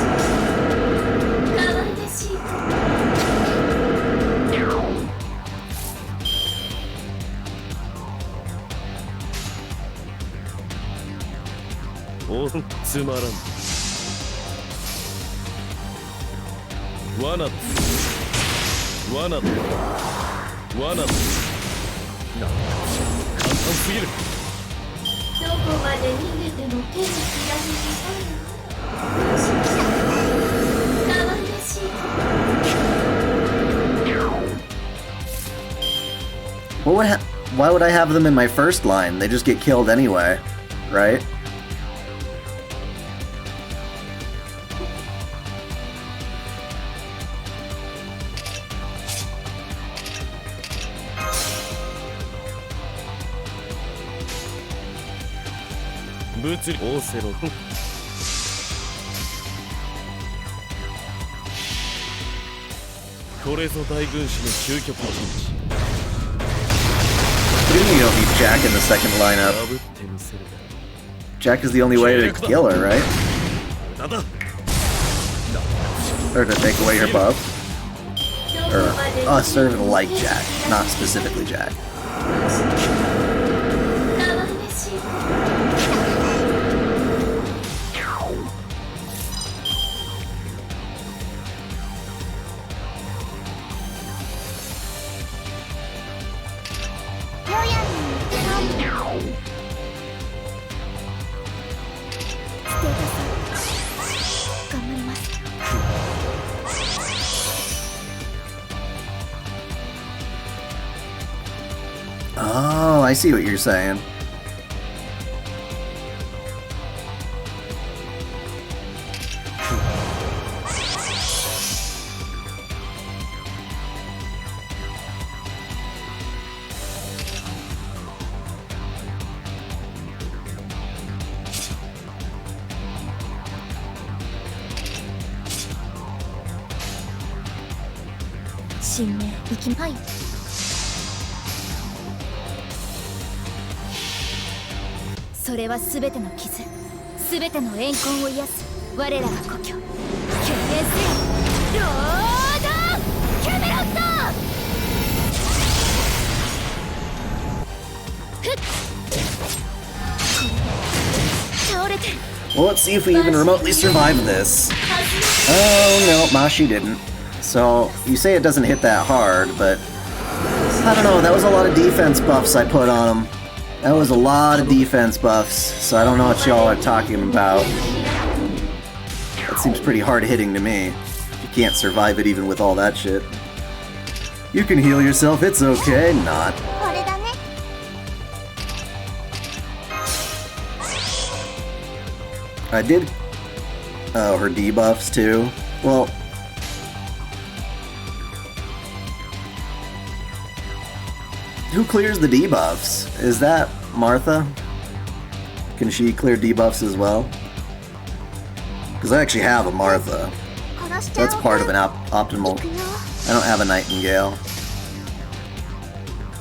S5: おつまらん罠だ罠だ罠だなんだ簡単すぎる
S2: どこまで逃げても手のひらひかわいらしい
S1: Why would I have them in my first line? They just get killed anyway, right?
S5: 物理オセロこれぞ大軍師の究極の陣地
S1: What do you mean you don't need Jack in the second lineup?
S5: 破ってみせる
S1: Jack is the only way to kill her, right?
S5: だだ
S1: Or to take away her buff? Or us serving like Jack, not specifically Jack.
S2: かわいらしい
S3: ロヤルにステータス頑張ります。
S1: Oh, I see what you're saying.
S3: 新名行きまい。それはすべての傷、すべての怨恨を癒す我らが故郷。経験せよ、ロード・キャメロット。ふっ、これで倒れて。
S1: Well, let's see if we even remotely survive this. Oh, no, Mashi didn't. So, you say it doesn't hit that hard, but... I don't know, that was a lot of defense buffs I put on him. That was a lot of defense buffs, so I don't know what y'all are talking about. That seems pretty hard-hitting to me. You can't survive it even with all that shit. You can heal yourself, it's okay. Not.
S3: これだね。
S1: I did... Oh, her debuffs too? Well... Who clears the debuffs? Is that Martha? Can she clear debuffs as well? Because I actually have a Martha.
S3: 殺しちゃおう
S1: That's
S3: か。
S1: part of an optimal...
S3: 行くよ。
S1: I don't have a Nightingale.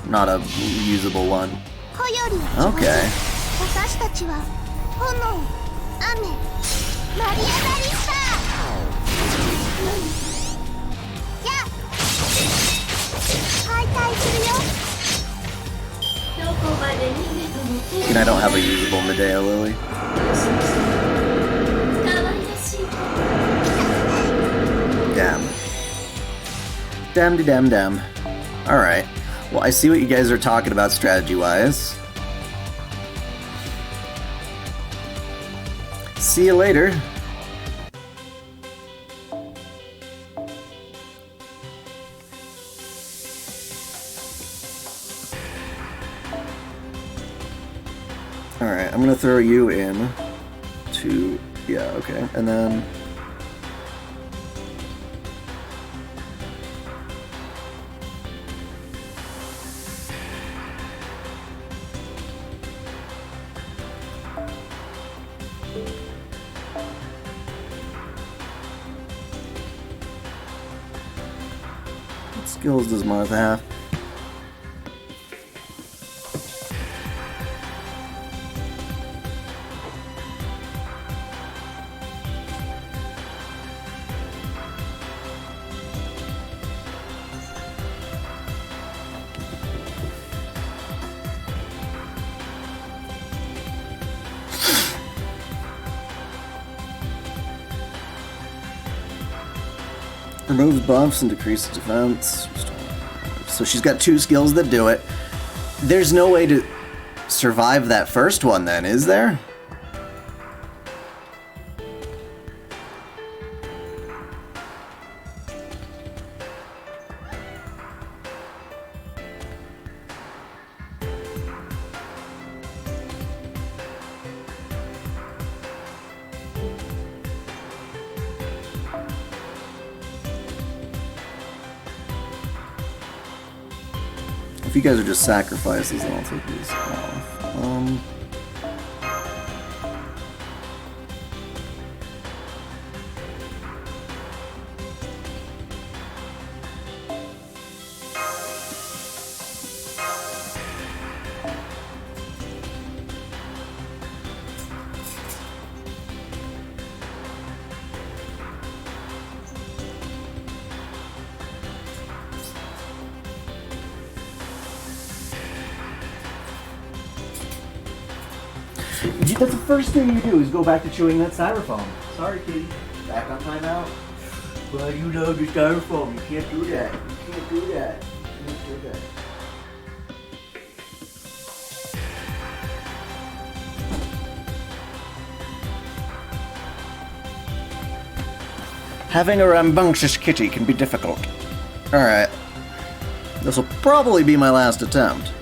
S1: Not a usable one.
S3: こよりは
S1: Okay.
S3: 私たちは炎、雨、マリアナリスター。じゃあ解体するよ。
S2: どこまで逃げても手
S1: And I don't have a usable Medea Lily.
S2: かわいらしい
S1: Damn. Damn. Alright. Well, I see what you guys are talking about strategy-wise. See you later. Alright, I'm gonna throw you in to... Yeah, okay. And then... skills does Martha have? Removes buffs and decreases defense. So she's got 2 skills that do it. There's no way to survive that first one then, is there? If you guys are just sacrifices, then I'll take these off. That's the first thing you do is go back to chewing that styrofoam. Sorry, kitty. Back on timeout. Well, you know the styrofoam. You can't do that. You can't do that. You can't do that. Having a rambunctious kitty can be difficult. Alright. This will probably be my last attempt.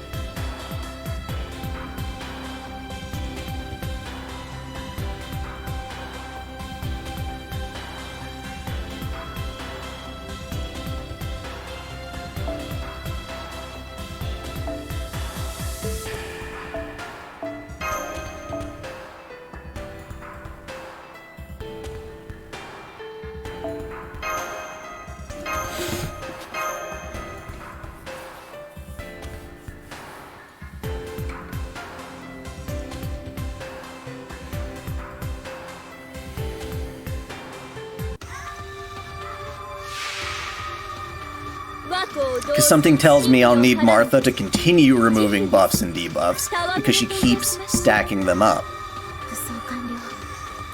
S1: Because something tells me I'll need Martha to continue removing buffs and debuffs because she keeps stacking them up.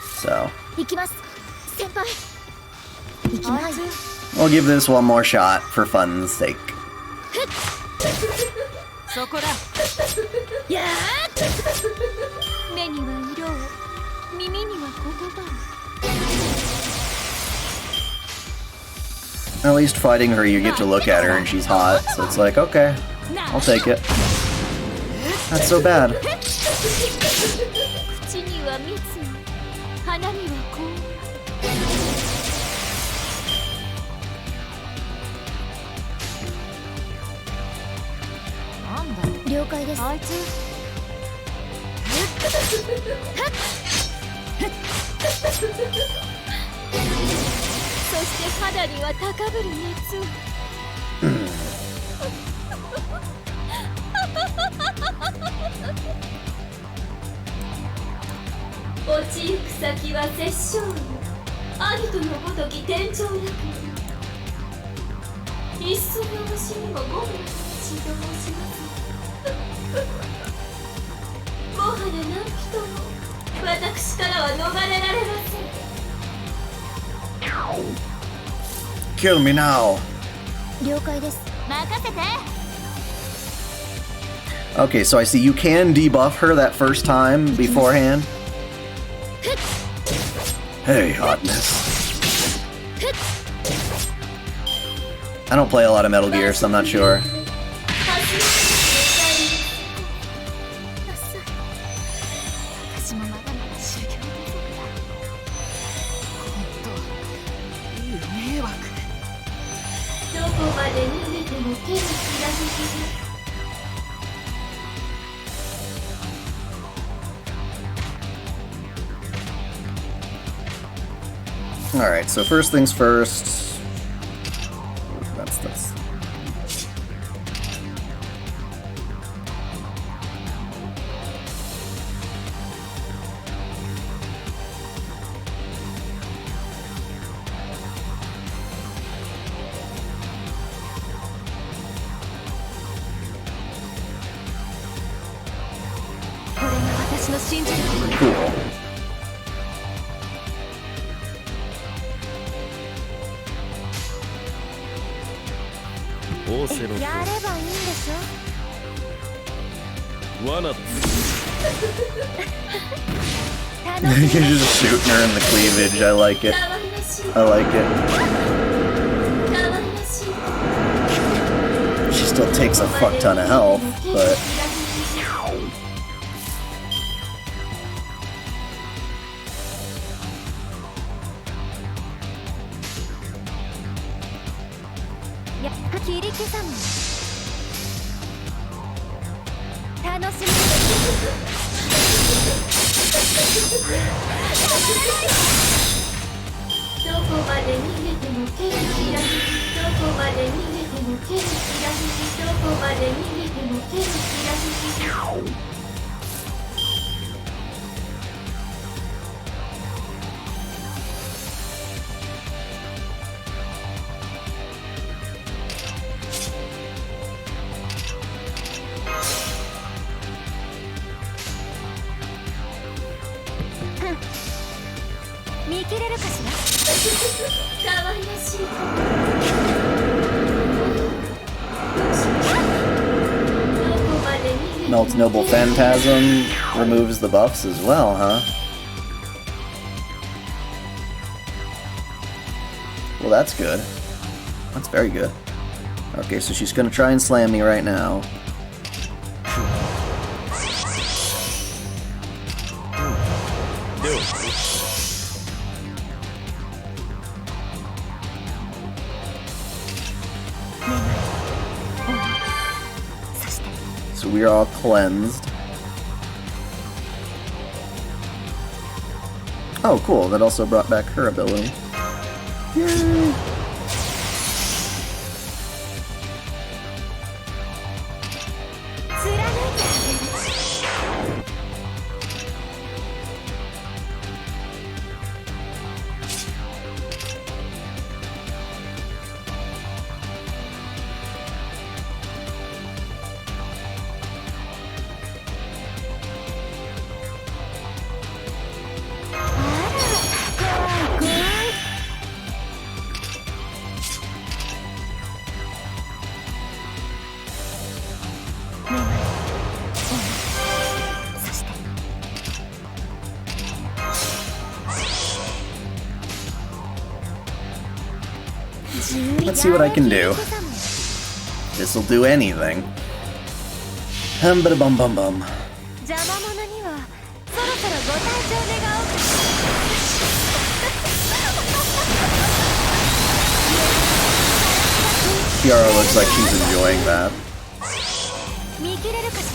S1: So I'll give this one more shot for fun's sake. At least fighting her, you get to look at her and she's hot, so it's like, okay, I'll take it. Not so bad. Kill me now. Okay, so I see you can debuff her that first time beforehand. Hey, hotness. I don't play a lot of Metal Gear, so I'm not sure. Alright, so first things first. That's
S3: 信じる
S1: Cool.
S5: オーセロ
S3: やればいいんでしょ。
S5: 罠
S1: You're just shooting her in the cleavage. I like it.
S2: 可愛らしい
S1: I like it.
S2: 可愛らしい
S1: She still takes a fuck ton of health, but
S3: いや切り刻む楽しみ
S2: どこまで逃げてもケラキラどこまで逃げてもケラキラどこまで逃げてもケラキラ
S3: 見切れるかしら。
S2: 可愛らしい
S1: Melt's Noble Phantasm removes the buffs as well, huh? Well, that's good. That's very good. Okay, so she's gonna try and slam me right now. So we are all cleansed. Oh, cool. That also brought back her ability. Yay! Let's see what I can do. This'll do anything. Hum ba bum bum bum.
S3: 邪魔者にはそろそろご退場願おうか。
S1: Kiara looks like she's enjoying that.
S3: 見切れるかし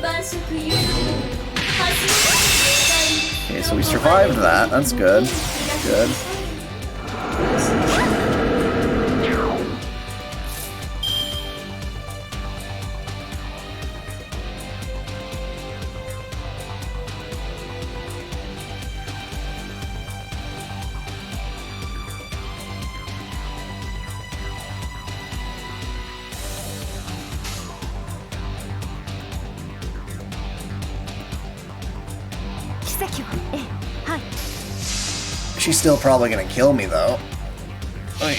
S3: ら。
S2: 晩食優先
S1: Okay, so we survived that. That's good. Good. She's still probably gonna kill me though. Oy.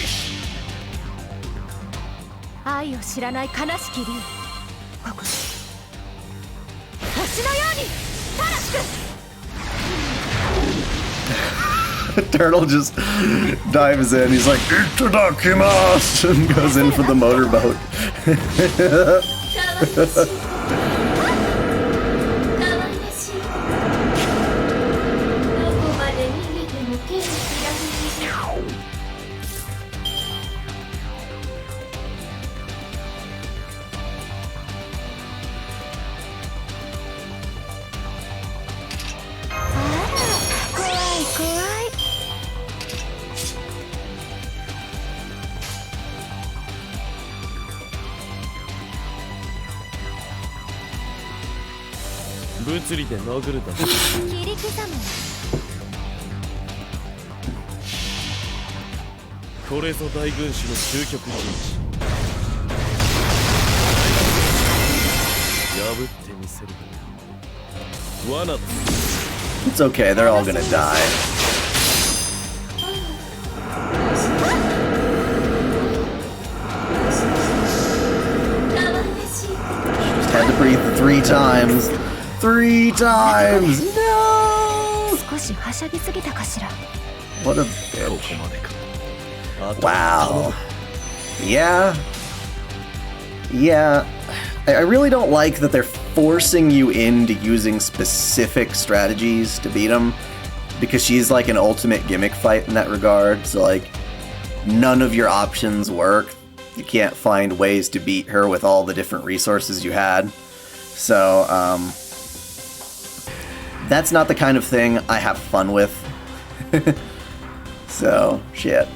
S3: 愛を知らない悲しき竜。星のように正しく。
S1: Turtle just dives in. He's like, "Itadakimasu!" and goes in for the motorboat.
S5: 物理で殴るだろ。
S3: 切り刻む。
S5: これぞ大軍師の究極陣地。見せる。罠だ。
S1: It's okay, they're all gonna die. Just had to breathe 3 times. 3 times! No!
S3: 少しはしゃぎすぎたかしら。
S1: What a
S5: こ
S1: bitch.
S5: こまでか。あとは
S1: Wow. Yeah. Yeah. I really don't like that they're forcing you into using specific strategies to beat him, because she's like an ultimate gimmick fight in that regard. So like, none of your options work. You can't find ways to beat her with all the different resources you had. So, that's not the kind of thing I have fun with. So, shit.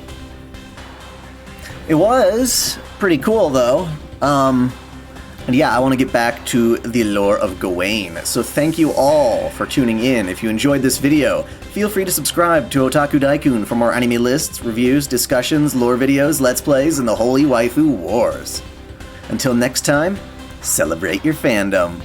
S1: It was pretty cool though. And yeah, I want to get back to the lore of Gawain. So thank you all for tuning in. If you enjoyed this video, feel free to subscribe to OtakuDaiKun for more anime lists, reviews, discussions, lore videos, let's plays, and the holy waifu wars. Until next time, celebrate your fandom.